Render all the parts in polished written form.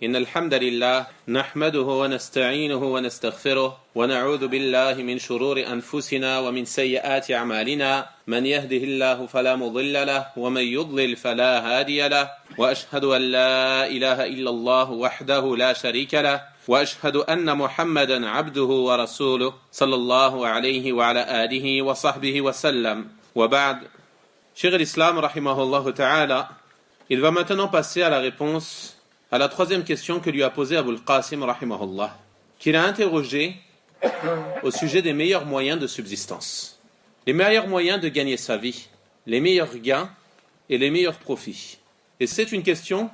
إن الحمد لله نحمده ونستعينه ونستغفره ونعوذ بالله من شرور أنفسنا ومن سيئات أعمالنا من يهده الله فلا مضل له ومن يضلل فلا هادي له وأشهد أن لا إله إلا الله وحده لا شريك له وأشهد أن محمدا عبده ورسوله صلى الله عليه وعلى آله وصحبه وسلم وبعد. Cheikh l'Islam rahimahullah ta'ala, il va maintenant passer à la réponse à la troisième question que lui a posée Abul Qasim rahimahullah, qu'il a interrogé au sujet des meilleurs moyens de subsistance, les meilleurs moyens de gagner sa vie, les meilleurs gains et les meilleurs profits. Et c'est une question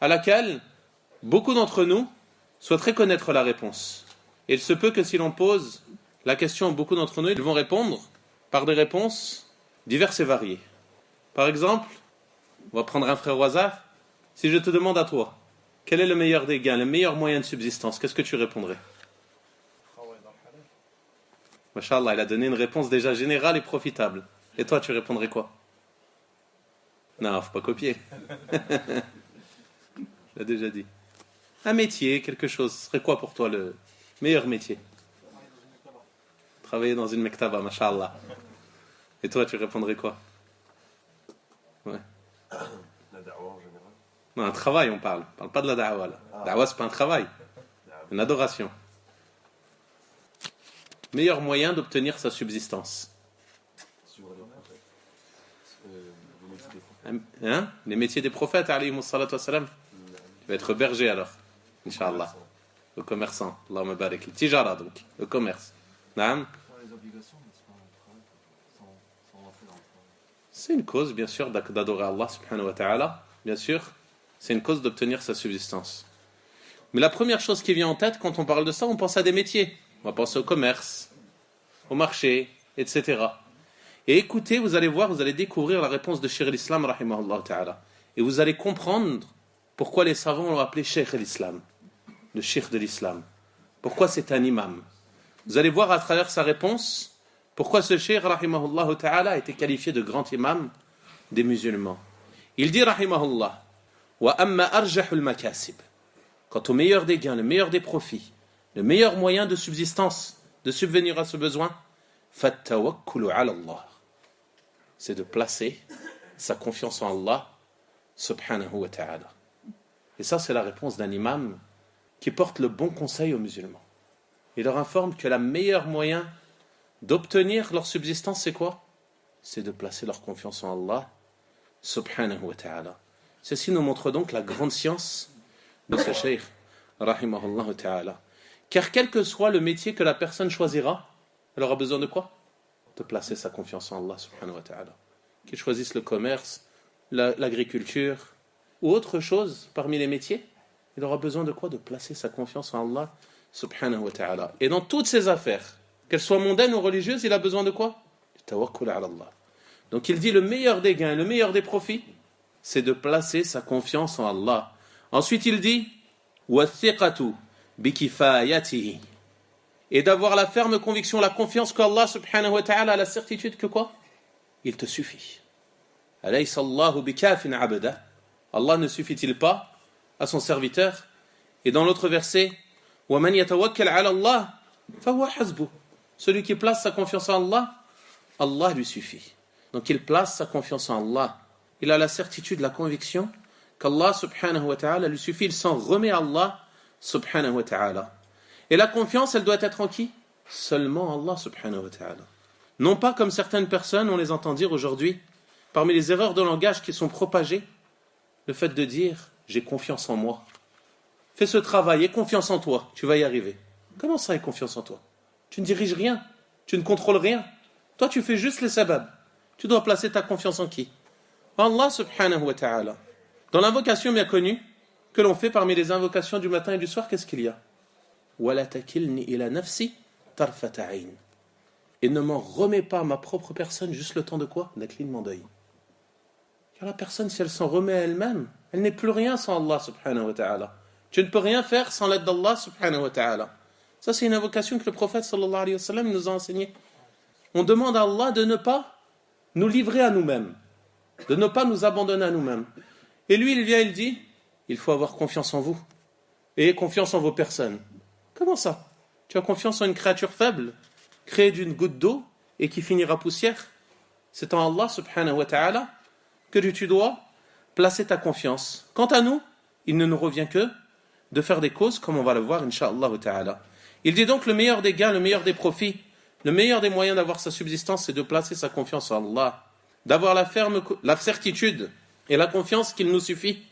à laquelle beaucoup d'entre nous souhaiteraient connaître la réponse. Et il se peut que si l'on pose la question à beaucoup d'entre nous, ils vont répondre par des réponses diverses et variées. Par exemple, on va prendre un frère au hasard. Si je te demande à toi, quel est le meilleur des gains, le meilleur moyen de subsistance, qu'est-ce que tu répondrais? Masha'Allah, il a donné une réponse déjà générale et profitable. Et toi, tu répondrais quoi? Non, faut pas copier. Je l'ai déjà dit. Un métier, quelque chose. Ce serait quoi pour toi le meilleur métier? Travailler dans une mektaba, Masha'Allah. Et toi, tu répondrais quoi? Ouais. La da'wa en général. Non, un travail, on parle. On parle pas de la da'wa là. Da'wa, c'est pas un travail. Une adoration. Meilleur moyen d'obtenir sa subsistance. Hein? Les métiers des prophètes, alayhimus salatu wassalam. Tu vas être berger alors, Inch'Allah. Le commerçant. Allahumma barik. Le tijara donc, le commerce. Naam. Les obligations, mais c'est pas un travail. Sans rentrer dans le travail. C'est une cause, bien sûr, d'adorer Allah subhanahu wa ta'ala. Bien sûr, c'est une cause d'obtenir sa subsistance. Mais la première chose qui vient en tête quand on parle de ça, on pense à des métiers. On va penser au commerce, au marché, etc. Et écoutez, vous allez voir, vous allez découvrir la réponse de Cheikh l'Islam, rahimahullah ta'ala. Et vous allez comprendre pourquoi les savants l'ont appelé Cheikh l'Islam, le Cheikh de l'Islam. Pourquoi c'est un imam. Vous allez voir à travers sa réponse pourquoi ce Cheikh, rahimahullah ta'ala, a été qualifié de grand imam des musulmans. Il dit, rahimahullah, wa amma arjahul makasib. Quant au meilleur des gains, le meilleur des profits, le meilleur moyen de subsistance, de subvenir à ce besoin, fattawakkulu ala Allah. C'est de placer sa confiance en Allah, subhanahu wa ta'ala. Et ça, c'est la réponse d'un imam qui porte le bon conseil aux musulmans. Il leur informe que le meilleur moyen d'obtenir leur subsistance, c'est quoi? C'est de placer leur confiance en Allah, subhanahu wa ta'ala. Ceci nous montre donc la grande science de ce cheikh, rahimahullah ta'ala. Car quel que soit le métier que la personne choisira, elle aura besoin de quoi? De placer sa confiance en Allah, subhanahu wa ta'ala. Qu'il choisisse le commerce, l'agriculture, ou autre chose parmi les métiers, il aura besoin de quoi? De placer sa confiance en Allah, subhanahu wa ta'ala. Et dans toutes ses affaires, qu'elles soient mondaines ou religieuses, il a besoin de quoi? Du tawakkul ala Allah. Donc il dit le meilleur des gains, le meilleur des profits, c'est de placer sa confiance en Allah. Ensuite il dit wathiqatu bikifayatihi, et d'avoir la ferme conviction, la confiance qu'Allah subhanahu wa ta'ala a la certitude que quoi? Il te suffit. Alaysa Allahu bikafin abda. Allah ne suffit-il pas à son serviteur? Et dans l'autre verset, وَمَنْ يَتَوَكَّلْ عَلَى اللَّهِ فَهُوَ حَسْبُهُ. Celui qui place sa confiance en Allah, Allah lui suffit. Donc il place sa confiance en Allah. Il a la certitude, la conviction qu'Allah subhanahu wa ta'ala lui suffit. Il s'en remet à Allah subhanahu wa ta'ala. Et la confiance, elle doit être en qui? Seulement Allah subhanahu wa ta'ala. Non pas comme certaines personnes, on les entend dire aujourd'hui, parmi les erreurs de langage qui sont propagées, le fait de dire « j'ai confiance en moi ». Fais ce travail, aie confiance en toi, tu vas y arriver. Comment ça, aie confiance en toi? Tu ne diriges rien, tu ne contrôles rien. Toi, tu fais juste les sabab. Tu dois placer ta confiance en qui? Allah subhanahu wa ta'ala. Dans l'invocation bien connue, que l'on fait parmi les invocations du matin et du soir, qu'est-ce qu'il y a? وَلَا تَكِلْنِي إِلَى نَفْسِي طَرْفَةَ عَيْنٍ. Et ne m'en remets pas à ma propre personne juste le temps de quoi? D'un clignement d'œil. Car la personne, si elle s'en remet à elle-même, elle n'est plus rien sans Allah subhanahu wa ta'ala. Tu ne peux rien faire sans l'aide d'Allah subhanahu wa ta'ala. Ça, c'est une invocation que le prophète sallallahu alayhi wa sallam nous a enseignée. On demande à Allah de ne pas nous livrer à nous-mêmes, de ne pas nous abandonner à nous-mêmes. Et lui, il vient, il dit, il faut avoir confiance en vous. ayez confiance en vos personnes. Comment ça? Tu as confiance en une créature faible, créée d'une goutte d'eau et qui finira poussière? C'est en Allah subhanahu wa ta'ala que tu dois placer ta confiance. Quant à nous, il ne nous revient que de faire des causes, comme on va le voir, incha'Allah ta'ala. Il dit donc le meilleur des gains, le meilleur des profits, le meilleur des moyens d'avoir sa subsistance, c'est de placer sa confiance en Allah, d'avoir la certitude et la confiance qu'il nous suffit.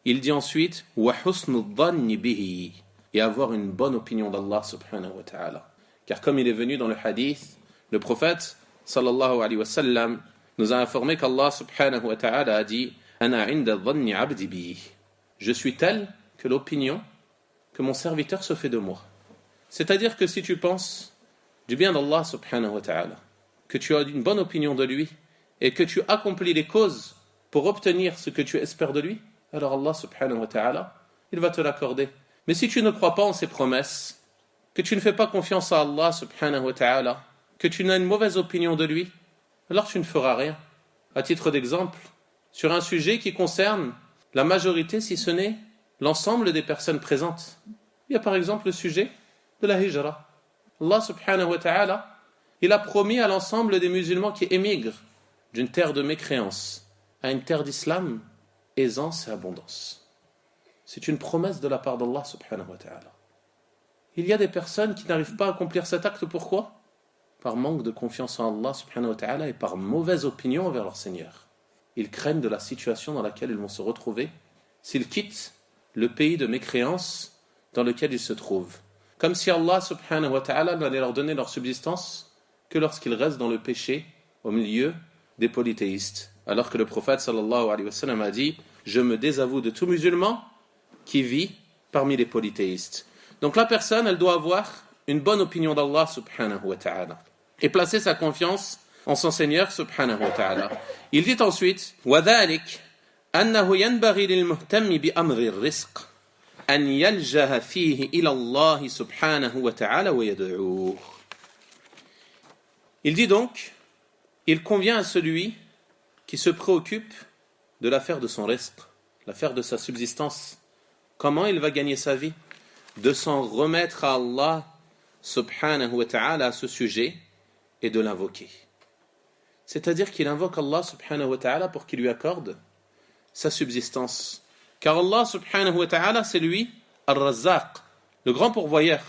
Il dit ensuite wa husnul dhanni bihi, et avoir une bonne opinion d'Allah subhanahu wa ta'ala. Car comme il est venu dans le hadith, le prophète sallallahu alayhi wa sallam nous a informé qu'Allah subhanahu wa ta'ala a dit ana inda dhanni abdi bi. Je suis tel que l'opinion que mon serviteur se fait de moi. C'est-à-dire que si tu penses du bien d'Allah subhanahu wa ta'ala, que tu as une bonne opinion de lui et que tu accomplis les causes pour obtenir ce que tu espères de lui, alors Allah subhanahu wa ta'ala, il va te l'accorder. Mais si tu ne crois pas en ses promesses, que tu ne fais pas confiance à Allah subhanahu wa ta'ala, que tu n'as une mauvaise opinion de lui, alors tu ne feras rien. À titre d'exemple, sur un sujet qui concerne la majorité, si ce n'est l'ensemble des personnes présentes. Il y a par exemple le sujet de la hijra. Allah subhanahu wa ta'ala, il a promis à l'ensemble des musulmans qui émigrent d'une terre de mécréance à une terre d'islam, aisance et abondance. C'est une promesse de la part d'Allah subhanahu wa ta'ala. Il y a des personnes qui n'arrivent pas à accomplir cet acte, pourquoi? Par manque de confiance en Allah subhanahu wa ta'ala et par mauvaise opinion envers leur Seigneur. Ils craignent de la situation dans laquelle ils vont se retrouver s'ils quittent le pays de mécréance dans lequel ils se trouvent. Comme si Allah subhanahu wa ta'ala n'allait leur donner leur subsistance que lorsqu'ils restent dans le péché au milieu des polythéistes. Alors que le prophète sallallahu alayhi wa sallam a dit « Je me désavoue de tout musulman qui vit parmi les polythéistes ». Donc la personne, elle doit avoir une bonne opinion d'Allah subhanahu wa ta'ala et placer sa confiance en son Seigneur subhanahu wa ta'ala. Il dit ensuite « وَذَلِكَ أَنَّهُ يَنْبَغِي لِلْمُهْتَمِّ بِأَمْرِ الرِّزْقِ أن يلجأ فيه إلى الله سبحانه وتعالى ويدعوه. Il dit donc, il convient à celui qui se préoccupe de l'affaire de son rizq, l'affaire de sa subsistance, comment il va gagner sa vie, de s'en remettre à Allah subhanahu wa ta'ala à ce sujet et de l'invoquer. C'est-à-dire qu'il invoque Allah subhanahu wa ta'ala pour qu'il lui accorde sa subsistance. Car Allah subhanahu wa ta'ala, c'est lui, Ar-Razzaq, le grand pourvoyeur.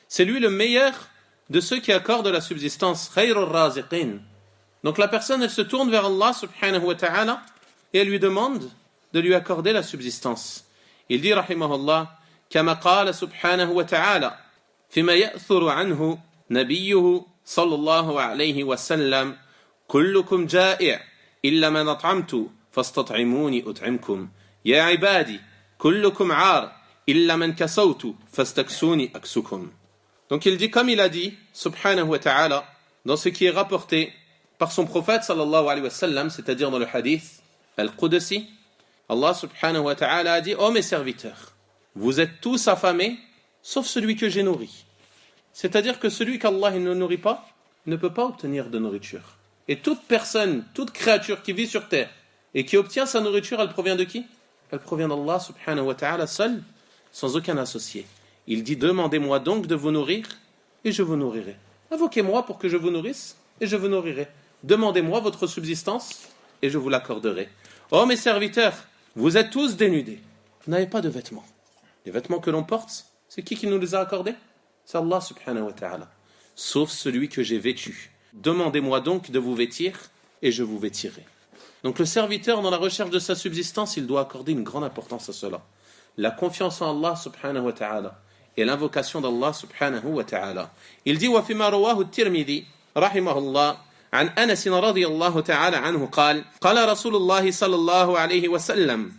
C'est lui le meilleur de ceux qui accordent la subsistance. Khayrul raziqin. Donc la personne, elle se tourne vers Allah subhanahu wa ta'ala et elle lui demande de lui accorder la subsistance. Il dit, rahimahullah, كما قال سبحانه وتعالى فيما يأثر عنه نبيه صلى الله عليه وسلم كلكم جائع إلا من أطعمت فاستطعموني أطعمكم يا عبادي كلكم عار إلا من كسوت فاستكسوني أكسكم. Donc il dit comme il a dit subhanahu wa ta'ala dans ce qui est rapporté par son prophète sallallahu alayhi wa sallam, c'est-à-dire dans le hadith al-Qudsi, Allah subhanahu wa ta'ala a dit: ô mes serviteurs, vous êtes tous affamés sauf celui que j'ai nourri. C'est-à-dire que celui qu'Allah ne nourrit pas ne peut pas obtenir de nourriture. Et toute personne, toute créature qui vit sur terre et qui obtient sa nourriture, elle provient de qui? Elle provient d'Allah subhanahu wa ta'ala seul, sans aucun associé. Il dit: demandez-moi donc de vous nourrir et je vous nourrirai. Invoquez-moi pour que je vous nourrisse et je vous nourrirai. Demandez-moi votre subsistance et je vous l'accorderai. Oh mes serviteurs, vous êtes tous dénudés. Vous n'avez pas de vêtements. Les vêtements que l'on porte, c'est qui nous les a accordés? C'est Allah subhanahu wa ta'ala. Sauf celui que j'ai vêtu. Demandez-moi donc de vous vêtir et je vous vêtirai. Donc le serviteur, dans la recherche de sa subsistance, il doit accorder une grande importance à cela. La confiance en Allah subhanahu wa ta'ala et l'invocation d'Allah subhanahu wa ta'ala. Il dit: وَفِمَا رواه الترمذي رحمه الله عن أنس رضي الله تعالى عنه قال قال رسول الله صلى الله عليه وسلم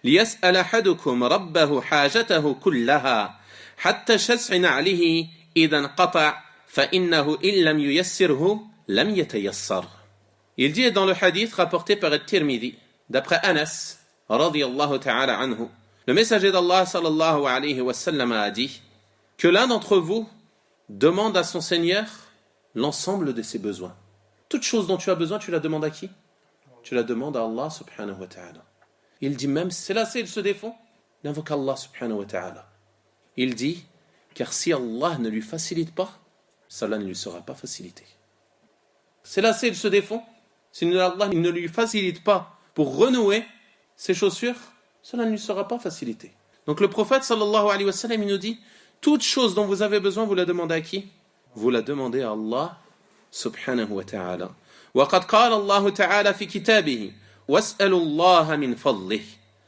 ليسأل أحدكم ربه حاجته كلها حتى شسع نعله إذا انقطع فإنه إن لم ييسره لم يتيسر. Il dit dans le hadith rapporté par At-Tirmidhi, d'après Anas radiyallahu ta'ala anhu, le messager d'Allah sallallahu alayhi wa sallam a dit que l'un d'entre vous demande à son Seigneur l'ensemble de ses besoins. Toute chose dont tu as besoin, tu la demandes à qui? Tu la demandes à Allah subhanahu wa ta'ala. Il dit même, c'est là, il se défend, il invoque Allah subhanahu wa ta'ala. Il dit, car si Allah ne lui facilite pas, cela ne lui sera pas facilité. Ses lacets, ils se défont. Si Allah ne lui facilite pas pour renouer ses chaussures, cela ne lui sera pas facilité. Donc le prophète sallallahu alayhi wa sallam, il nous dit, toute chose dont vous avez besoin, vous la demandez à qui? Vous la demandez à Allah subhanahu wa ta'ala. وَقَدْ قَالَ اللَّهُ تَعَالَى فِي كِتَابِهِ وَاسْأَلُوا اللَّهَ مِنْ فَضْلِهِ.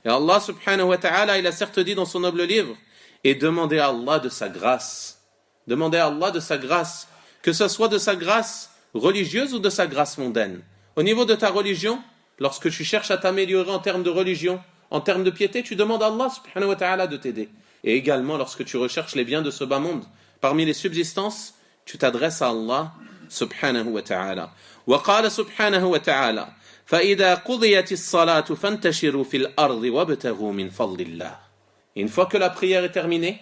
Et Allah subhanahu wa ta'ala, il a certes dit dans son noble livre, et demandez à Allah de sa grâce. Demandez à Allah de sa grâce, que ce soit de sa grâce religieuse ou de sa grâce mondaine. Au niveau de ta religion, lorsque tu cherches à t'améliorer en termes de religion, en termes de piété, tu demandes à Allah subhanahu wa ta'ala de t'aider. Et également, lorsque tu recherches les biens de ce bas monde, parmi les subsistances, tu t'adresses à Allah subhanahu wa ta'ala. وقال سبحانه وتعالى فإذا قضيت الصلاة فانتشروا في الأرض وابتغوا من فضل الله. Une fois que la prière est terminée,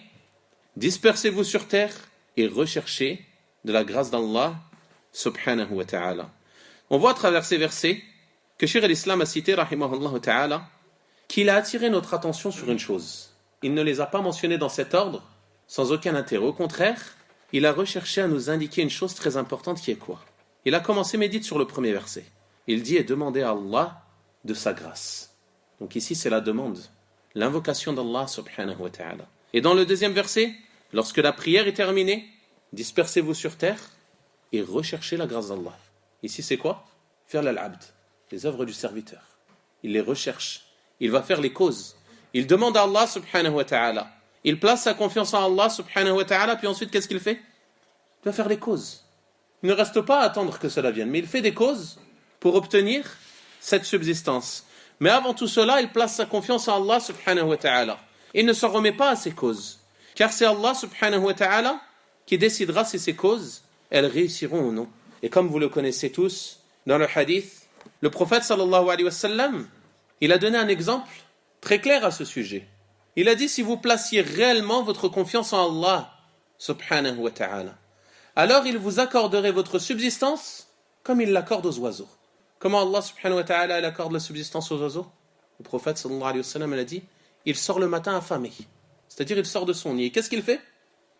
dispersez-vous sur terre et recherchez de la grâce d'Allah subhanahu wa ta'ala. On voit à travers ces versets que Cheikh al-Islam a cité rahimahullah ta'ala qu'il a attiré notre attention sur une chose. Il ne les a pas mentionnés dans cet ordre sans aucun intérêt. Au contraire, il a recherché à nous indiquer une chose très importante qui est quoi? Il a commencé, médite sur le premier verset. Il dit et demandez à Allah de sa grâce. Donc ici c'est la demande, l'invocation d'Allah subhanahu wa ta'ala. Et dans le deuxième verset, lorsque la prière est terminée, dispersez-vous sur terre et recherchez la grâce d'Allah. Ici c'est quoi? Faire l'abd, les œuvres du serviteur. Il les recherche, il va faire les causes. Il demande à Allah subhanahu wa ta'ala. Il place sa confiance en Allah subhanahu wa ta'ala, puis ensuite qu'est-ce qu'il fait? Il va faire les causes. Il ne reste pas à attendre que cela vienne, mais il fait des causes pour obtenir cette subsistance. Mais avant tout cela, il place sa confiance en Allah subhanahu wa ta'ala. Il ne s'en remet pas à ses causes. Car c'est Allah subhanahu wa ta'ala qui décidera si ces causes, elles réussiront ou non. Et comme vous le connaissez tous, dans le hadith, le prophète sallallahu alayhi wa sallam, il a donné un exemple très clair à ce sujet. Il a dit, si vous placiez réellement votre confiance en Allah subhanahu wa ta'ala, alors il vous accorderait votre subsistance comme il l'accorde aux oiseaux. Comment Allah subhanahu wa ta'ala il accorde la subsistance aux oiseaux? Le prophète sallallahu alayhi wa sallam a dit, il sort le matin affamé. C'est-à-dire il sort de son nid. Et qu'est-ce qu'il fait?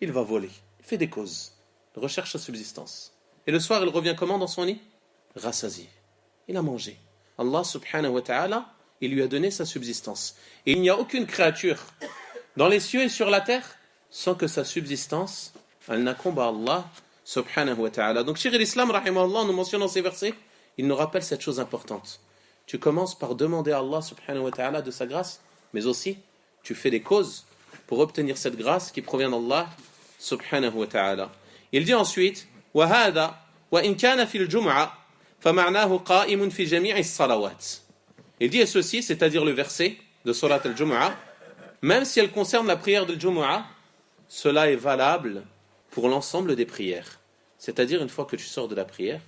Il va voler. Il fait des causes. Il recherche sa subsistance. Et le soir il revient comment dans son nid? Rassasié. Il a mangé. Allah subhanahu wa ta'ala, il lui a donné sa subsistance. Et il n'y a aucune créature dans les cieux et sur la terre sans que sa subsistance elle n'incombe à Allah subhanahu wa ta'ala. Donc Cheikh al-Islam rahimahullah nous mentionne dans ces versets, il nous rappelle cette chose importante. Tu commences par demander à Allah subhanahu wa ta'ala de sa grâce, mais aussi tu fais des causes pour obtenir cette grâce qui provient d'Allah subhanahu wa ta'ala. Il dit ensuite وَهَذَا وَإِنْ كَانَ فِي الْجُمْعَةِ فَمَعْنَاهُ قَائِمٌ فِي جَمِيعِ الصَّلَوَاتِ. Il dit et ceci, c'est-à-dire le verset de Surat al-Jumu'ah, même si elle concerne la prière de Jumu'ah, cela est valable pour l'ensemble des prières. C'est-à-dire, une fois que tu sors de la prière,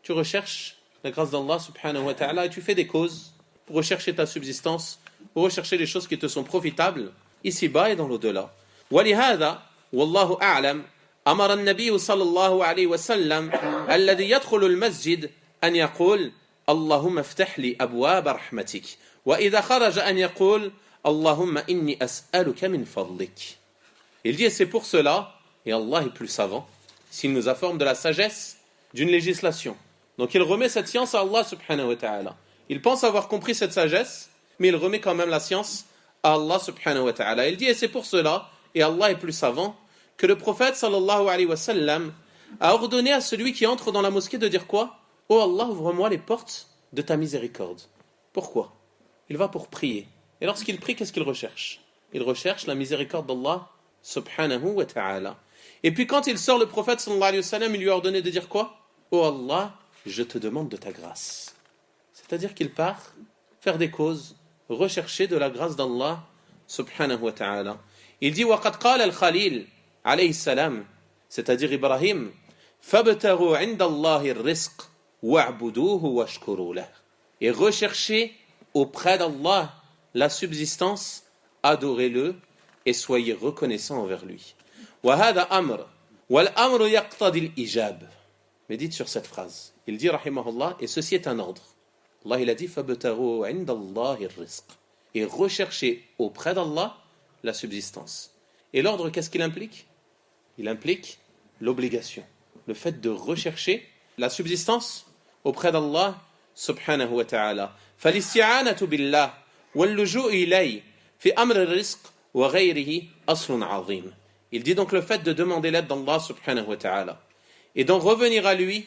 tu recherches la grâce d'Allah subhanahu wa ta'ala et tu fais des causes pour rechercher ta subsistance, pour rechercher les choses qui te sont profitables, ici-bas et dans l'au-delà. وَلِهَذَا وَاللَّهُ أَعْلَمْ أمر النبي صلى الله عليه وسلم الذي يدخل المسجد أن يقول اللهم افتح لي أبواب رحمتك وإذا خرج أن يقول اللهم إني أسألك من فضلك. Il dit et c'est pour cela, et Allah est plus savant, s'il nous informe de la sagesse d'une législation. Donc il remet cette science à Allah subhanahu wa ta'ala. Il pense avoir compris cette sagesse, mais il remet quand même la science à Allah subhanahu wa ta'ala. Il dit et c'est pour cela, et Allah est plus savant, que le prophète sallallahu alayhi wa sallam a ordonné à celui qui entre dans la mosquée de dire quoi? Oh Allah, ouvre-moi les portes de ta miséricorde. Pourquoi? Il va pour prier. Et lorsqu'il prie, qu'est-ce qu'il recherche? Il recherche la miséricorde d'Allah subhanahu wa ta'ala. Et puis quand il sort, le prophète sallallahu alayhi wa sallam, il lui a ordonné de dire quoi? Oh Allah, je te demande de ta grâce. C'est-à-dire qu'il part faire des causes, rechercher de la grâce d'Allah subhanahu wa ta'ala. Il dit وَقَدْ قَالَ الْخَلِيلُ alayhi salam, c'est-à-dire Ibrahim, فَابْتَغُوا عِنْدَ اللَّهِ الرِّزْقَ وَاعْبُدُوهُ وَاشْكُرُوا لَهُ. Et recherchez auprès d'Allah la subsistance, adorez-le et soyez reconnaissants envers lui. وَهَذَا أَمْرٌ وَالْأَمْرُ يَقْتَضِي الْإِجَابَ. Médite sur cette phrase. Il dit rahimahullah, et ceci est un ordre. Allah il a dit فَابْتَغُوا عِنْدَ اللَّهِ الرِّزْقَ. Et recherchez auprès d'Allah la subsistance. Et l'ordre, qu'est-ce qu'il implique? Il implique l'obligation, le fait de rechercher la subsistance auprès d'Allah subhanahu wa ta'ala. فالاستعانة بالله واللجوء إليه في أمر الرزق وغيره أصل عظيم. Il dit donc le fait de demander l'aide d'Allah subhanahu wa ta'ala et d'en revenir à lui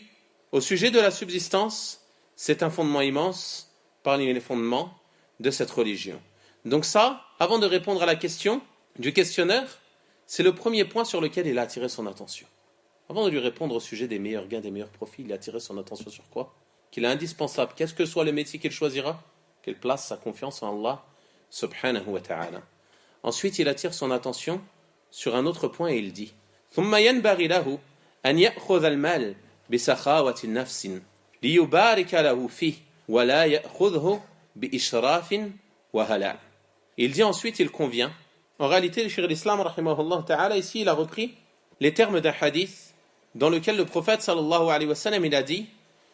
au sujet de la subsistance, c'est un fondement immense parmi les fondements de cette religion. Donc ça, avant de répondre à la question du questionnaire, c'est le premier point sur lequel il a attiré son attention. Avant de lui répondre au sujet des meilleurs gains, des meilleurs profits, il a attiré son attention sur quoi? Qu'il est indispensable, qu'est-ce que soit le métier qu'il choisira, qu'il place sa confiance en Allah subhanahu wa ta'ala. Ensuite, il attire son attention sur un autre point et il dit ثم ينبغي له أن يأخذ المال بسخاوة نفس ليبارك له فيه ولا يأخذه بإشراف وهلع. Il dit ensuite, il convient. En réalité, le Cheikh l'Islam, rahimahullah ta'ala, ici, il a repris les termes d'un hadith dans lequel le prophète, sallallahu alayhi wa sallam, il a dit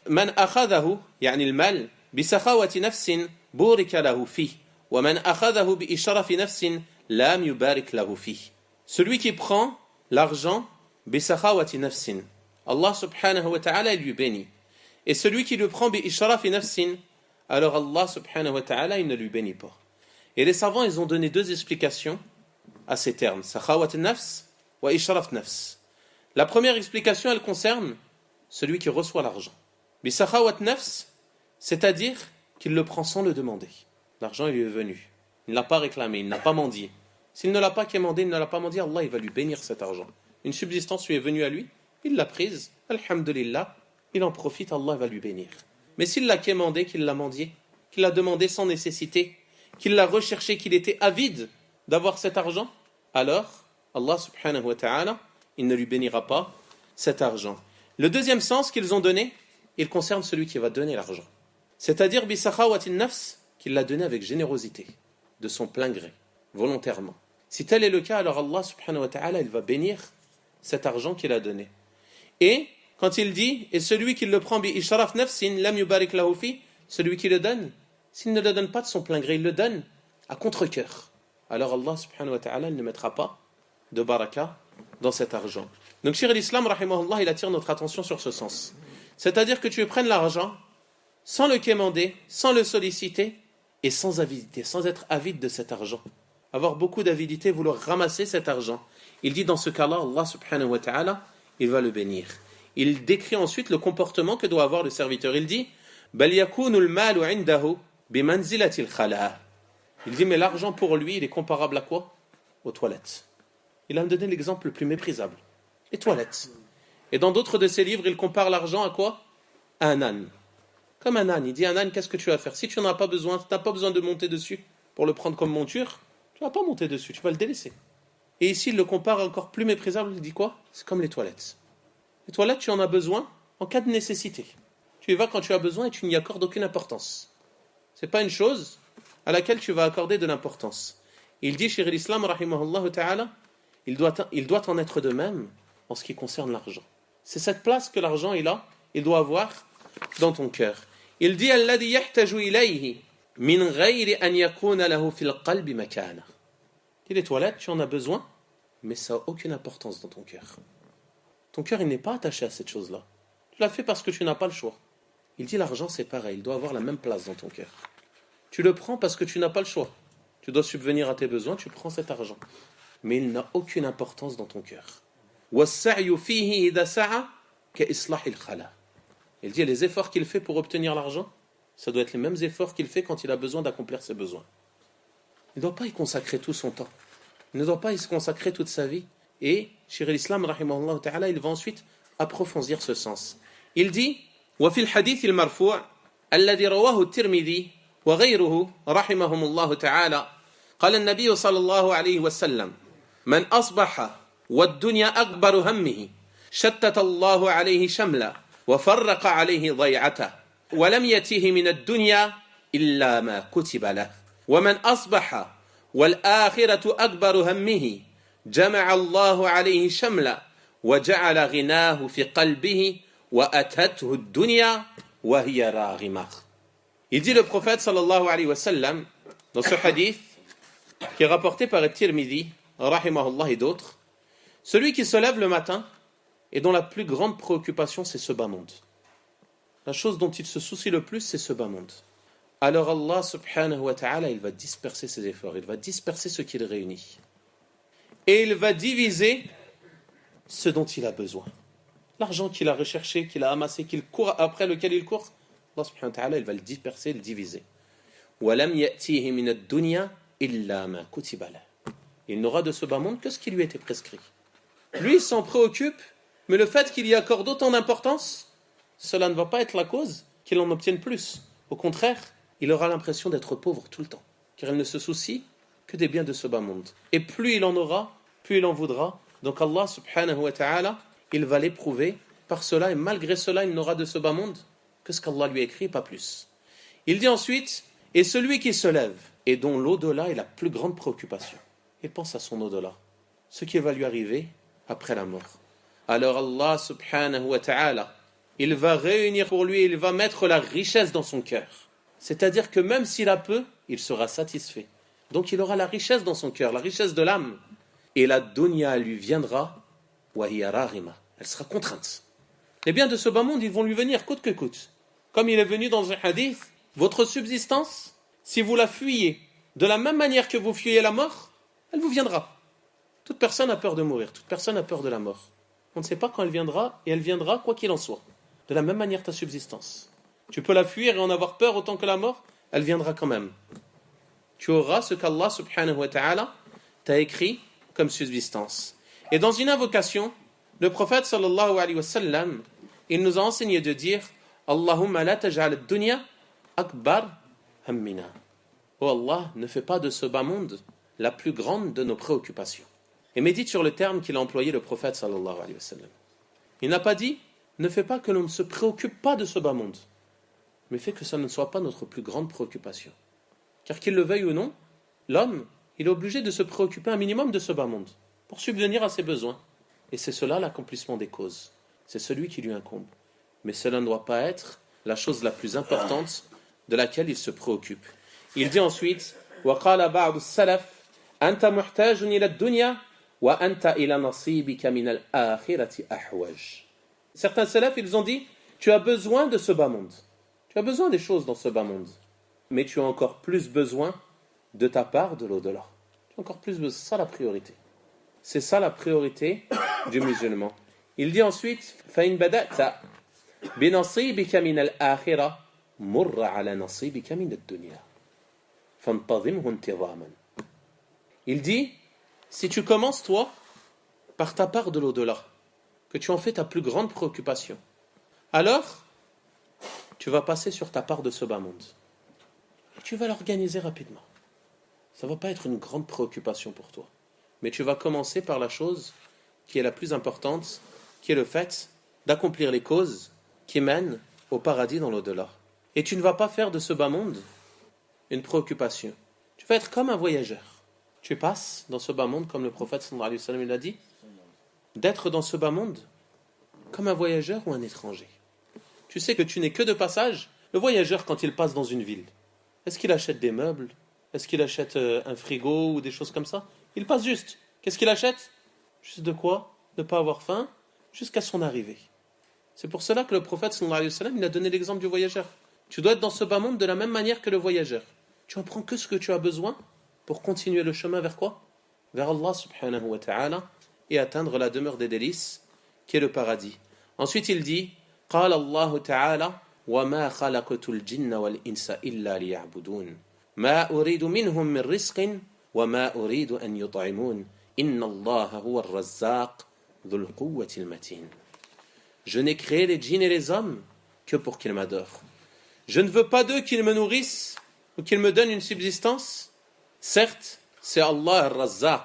من أخذه يعني المال بسخاوة نفس بورك له فيه ومن أخذه بإشراف نفس لم يبارك له فيه. Celui qui prend l'argent بسخاوة نفس, Allah subhanahu wa ta'ala lui bénit. Et celui qui le prend بإشراف نفس, alors Allah subhanahu wa ta'ala il ne lui bénit pas. Et les savants ils ont donné deux explications à ces termes, سخاوة النفس وإشراف نفس. La première explication elle concerne celui qui reçoit l'argent. بسخاوة نفس, c'est-à-dire qu'il le prend sans le demander. L'argent il lui est venu, il ne l'a pas réclamé, il n'a pas mendié. S'il ne l'a pas quémandé, il ne l'a pas mendié, Allah il va lui bénir cet argent. Une subsistance lui est venue à lui, il l'a prise, alhamdulillah, il en profite, Allah va lui bénir. Mais s'il l'a quémandé, qu'il l'a mendié, qu'il l'a demandé sans nécessité, qu'il l'a recherché, qu'il était avide d'avoir cet argent, alors Allah subhanahu wa ta'ala, il ne lui bénira pas cet argent. Le deuxième sens qu'ils ont donné, il concerne celui qui va donner l'argent. C'est-à-dire bisakhawatin nafs, qu'il l'a donné avec générosité, de son plein gré, volontairement. Si tel est le cas, alors Allah subhanahu wa ta'ala, il va bénir cet argent qu'il a donné. Et quand il dit, et celui qui le prend bi ishraf nafsin lam yubarik lahu fi, celui qui le donne, s'il ne le donne pas de son plein gré, il le donne à contre-cœur. Alors Allah subhanahu wa ta'ala, il ne mettra pas de baraka dans cet argent. Donc Cheikh l'Islam, rahimahullah, il attire notre attention sur ce sens. C'est-à-dire que tu prennes l'argent sans le quémander, sans le solliciter et sans avidité, sans être avide de cet argent. Avoir beaucoup d'avidité, vouloir ramasser cet argent. Il dit dans ce cas-là, Allah subhanahu wa ta'ala, il va le bénir. Il décrit ensuite le comportement que doit avoir le serviteur. Il dit بَلْ يَكُونُ الْمَالُ عِنْدَهُ بِمَنْزِلَةِ الْخَلَاءِ. Il dit mais l'argent pour lui, il est comparable à quoi? Aux toilettes. Il a donné l'exemple le plus méprisable. Les toilettes. Et dans d'autres de ses livres, il compare l'argent à quoi? À un âne. Comme un âne. Il dit un âne, qu'est-ce que tu vas faire? Si tu n'en as pas besoin, tu n'as pas besoin de monter dessus pour le prendre comme monture, tu ne vas pas monter dessus, tu vas le délaisser. Et ici, il le compare encore plus méprisable. Il dit quoi? C'est comme les toilettes. Les toilettes, tu en as besoin en cas de nécessité. Tu y vas quand tu as besoin et tu n'y accordes aucune importance. Ce n'est pas une chose à laquelle tu vas accorder de l'importance. Il dit, Cheikh l'Islam, rahimahullah ta'ala, il doit en être de même en ce qui concerne l'argent. C'est cette place que l'argent il doit avoir dans ton cœur. Il dit alladhi yahtaju ilayhi min ghayri an yakuna lahu fil qalbi makana. Les toilettes, tu en as besoin, mais ça n'a aucune importance dans ton cœur. Ton cœur, il n'est pas attaché à cette chose-là. Tu l'as fait parce que tu n'as pas le choix. Il dit l'argent, c'est pareil, il doit avoir la même place dans ton cœur. Tu le prends parce que tu n'as pas le choix. Tu dois subvenir à tes besoins, tu prends cet argent. Mais il n'a aucune importance dans ton cœur. وَالسَّعْيُ فِيهِ إِذَا سَعَى كَإِصْلَاحِ الْخَلَى. Il dit les efforts qu'il fait pour obtenir l'argent, ça doit être les mêmes efforts qu'il fait quand il a besoin d'accomplir ses besoins. Il ne doit pas y consacrer tout son temps. Il ne doit pas y consacrer toute sa vie. Et Cheikh l'Islam, rahimahullah ta'ala, il va ensuite approfondir ce sens. Il dit وفي الحديث المرفوع الذي رواه الترمذي وغيره رحمهم الله تعالى قال النبي صلى الله عليه وسلم من أصبح والدنيا أكبر همه شتت الله عليه شمله وفرق عليه ضيعته ولم يأته من الدنيا إلا ما كتب له ومن أصبح والآخرة أكبر همه جمع الله عليه شمله وجعل غناه في قلبه وأتته الدنيا وهي راغمة. Il dit le prophète sallallahu alayhi wa sallam dans ce hadith qui est rapporté par At-Tirmidhi rahimahullah, et d'autres, celui qui se lève le matin et dont la plus grande préoccupation c'est ce bas monde. La chose dont il se soucie le plus c'est ce bas monde. Alors Allah subhanahu wa ta'ala, il va disperser ses efforts, il va disperser ce qu'il réunit. Et il va diviser ce dont il a besoin. L'argent qu'il a recherché, qu'il a amassé, après lequel il court, Allah subhanahu wa ta'ala, il va le disperser, le diviser. وَلَمْ يَأْتِيهِ مِنَ الدُّنْيَا إِلَّا مَا كُتِبَ لَهُ. Il n'aura de ce bas monde que ce qui lui était prescrit. Lui, il s'en préoccupe, mais le fait qu'il y accorde autant d'importance, cela ne va pas être la cause qu'il en obtienne plus. Au contraire, il aura l'impression d'être pauvre tout le temps, car il ne se soucie que des biens de ce bas monde. Et plus il en aura, plus il en voudra. Donc Allah subhanahu wa ta'ala, il va l'éprouver par cela, et malgré cela, il n'aura de ce bas monde que ce qu'Allah lui a écrit, pas plus. Il dit ensuite, et celui qui se lève, et dont l'au-delà est la plus grande préoccupation. Il pense à son au-delà, ce qui va lui arriver après la mort. Alors Allah subhanahu wa ta'ala, il va réunir pour lui, il va mettre la richesse dans son cœur. C'est-à-dire que même s'il a peu, il sera satisfait. Donc il aura la richesse dans son cœur, la richesse de l'âme. Et la dunya lui viendra, wa hiya rarima. Elle sera contrainte. Les biens de ce bas monde, ils vont lui venir coûte que coûte. Comme il est venu dans un hadith, votre subsistance, si vous la fuyez de la même manière que vous fuyez la mort, elle vous viendra. Toute personne a peur de mourir, toute personne a peur de la mort. On ne sait pas quand elle viendra, et elle viendra quoi qu'il en soit. De la même manière ta subsistance. Tu peux la fuir et en avoir peur autant que la mort, elle viendra quand même. Tu auras ce qu'Allah subhanahu wa ta'ala t'a écrit comme subsistance. Et dans une invocation, le prophète sallallahu alayhi wa sallam, il nous a enseigné de dire Allahumma la taj'al ad-dunya akbar hammina. Oh Allah, ne fais pas de ce bas monde la plus grande de nos préoccupations. Et médite sur le terme qu'il a employé le prophète sallallahu alayhi wa sallam. Il n'a pas dit ne fais pas que l'on ne se préoccupe pas de ce bas monde, mais fais que ça ne soit pas notre plus grande préoccupation. Car qu'il le veuille ou non, l'homme, il est obligé de se préoccuper un minimum de ce bas monde pour subvenir à ses besoins. Et c'est cela l'accomplissement des causes. C'est celui qui lui incombe. Mais cela ne doit pas être la chose la plus importante de laquelle il se préoccupe. Il dit ensuite وَقَالَ بَعْضُ السَّلَفِ أَنْتَ مُحْتَاجٌ إِلَى الدُّنْيَا وَأَنْتَ إِلَى نَصِيبِكَ مِنَ الْآخِرَةِ أَحْوَجٌ. Certains salafs, ils ont dit tu as besoin de ce bas monde. Tu as besoin des choses dans ce bas monde. Mais tu as encore plus besoin de ta part de l'au-delà. Tu as encore plus besoin. C'est ça la priorité. C'est ça la priorité du musulman. Il dit ensuite فَإِنْ بَدَأْتَ بِنَصِيبِكَ مِنَ الْآخِرَةِ مُرَّ عَلَى نَصِيبِكَ مِنَ الدُّنْيَا فَانْتَظِمْهُ انْتِظَامًا. Il dit si tu commences toi par ta part de l'au-delà, que tu en fais ta plus grande préoccupation, alors tu vas passer sur ta part de ce bas monde. Et tu vas l'organiser rapidement. Ça ne va pas être une grande préoccupation pour toi. Mais tu vas commencer par la chose qui est la plus importante, qui est le fait d'accomplir les causes qui mènent au paradis dans l'au-delà. Et tu ne vas pas faire de ce bas monde une préoccupation. Tu vas être comme un voyageur. Tu passes dans ce bas monde, comme le prophète sallallahu alayhi wa sallam l'a dit, d'être dans ce bas monde comme un voyageur ou un étranger. Tu sais que tu n'es que de passage. Le voyageur, quand il passe dans une ville, est-ce qu'il achète des meubles? Est-ce qu'il achète un frigo ou des choses comme ça? Il passe juste. Qu'est-ce qu'il achète? Juste de quoi? Ne pas avoir faim jusqu'à son arrivée. C'est pour cela que le prophète sallallahu alayhi wa sallam, il a donné l'exemple du voyageur. Tu dois être dans ce bas monde de la même manière que le voyageur. Tu en prends que ce que tu as besoin pour continuer le chemin vers quoi? Vers Allah subhanahu wa ta'ala et atteindre la demeure des délices qui est le paradis. Ensuite il dit قال الله تعالى وما خلقت الجن والإنس إلا ليعبدون ما أريد منهم من رزق وما أريد أن يطعمون إن الله هو الرزاق ذو القوة المتين. Je n'ai créé les djinns et les hommes que pour qu'ils m'adorent. Je ne veux pas d'eux qu'ils me nourrissent ou qu'ils me donnent une subsistance. Certes, c'est Allah al-Razzaq,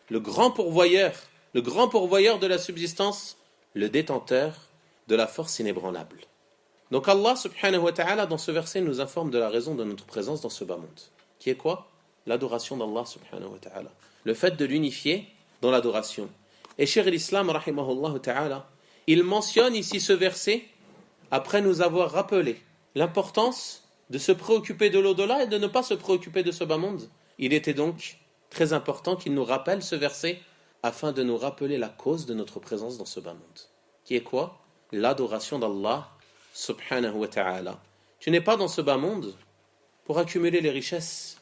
le grand pourvoyeur de la subsistance, le détenteur de la force inébranlable. Donc Allah subhanahu wa ta'ala dans ce verset nous informe de la raison de notre présence dans ce bas monde. Qui est quoi? L'adoration d'Allah subhanahu wa ta'ala. Le fait de l'unifier dans l'adoration. Et Cheikh l'Islam rahimahullah ta'ala, il mentionne ici ce verset après nous avoir rappelé l'importance de se préoccuper de l'au-delà et de ne pas se préoccuper de ce bas monde. Il était donc très important qu'il nous rappelle ce verset afin de nous rappeler la cause de notre présence dans ce bas monde. Qui est quoi? L'adoration d'Allah subhanahu wa ta'ala. Tu n'es pas dans ce bas monde pour accumuler les richesses,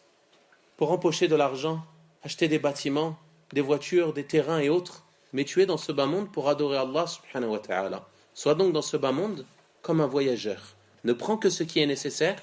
pour empocher de l'argent, acheter des bâtiments, des voitures, des terrains et autres, mais tu es dans ce bas monde pour adorer Allah subhanahu wa ta'ala. Sois donc dans ce bas monde comme un voyageur. Ne prends que ce qui est nécessaire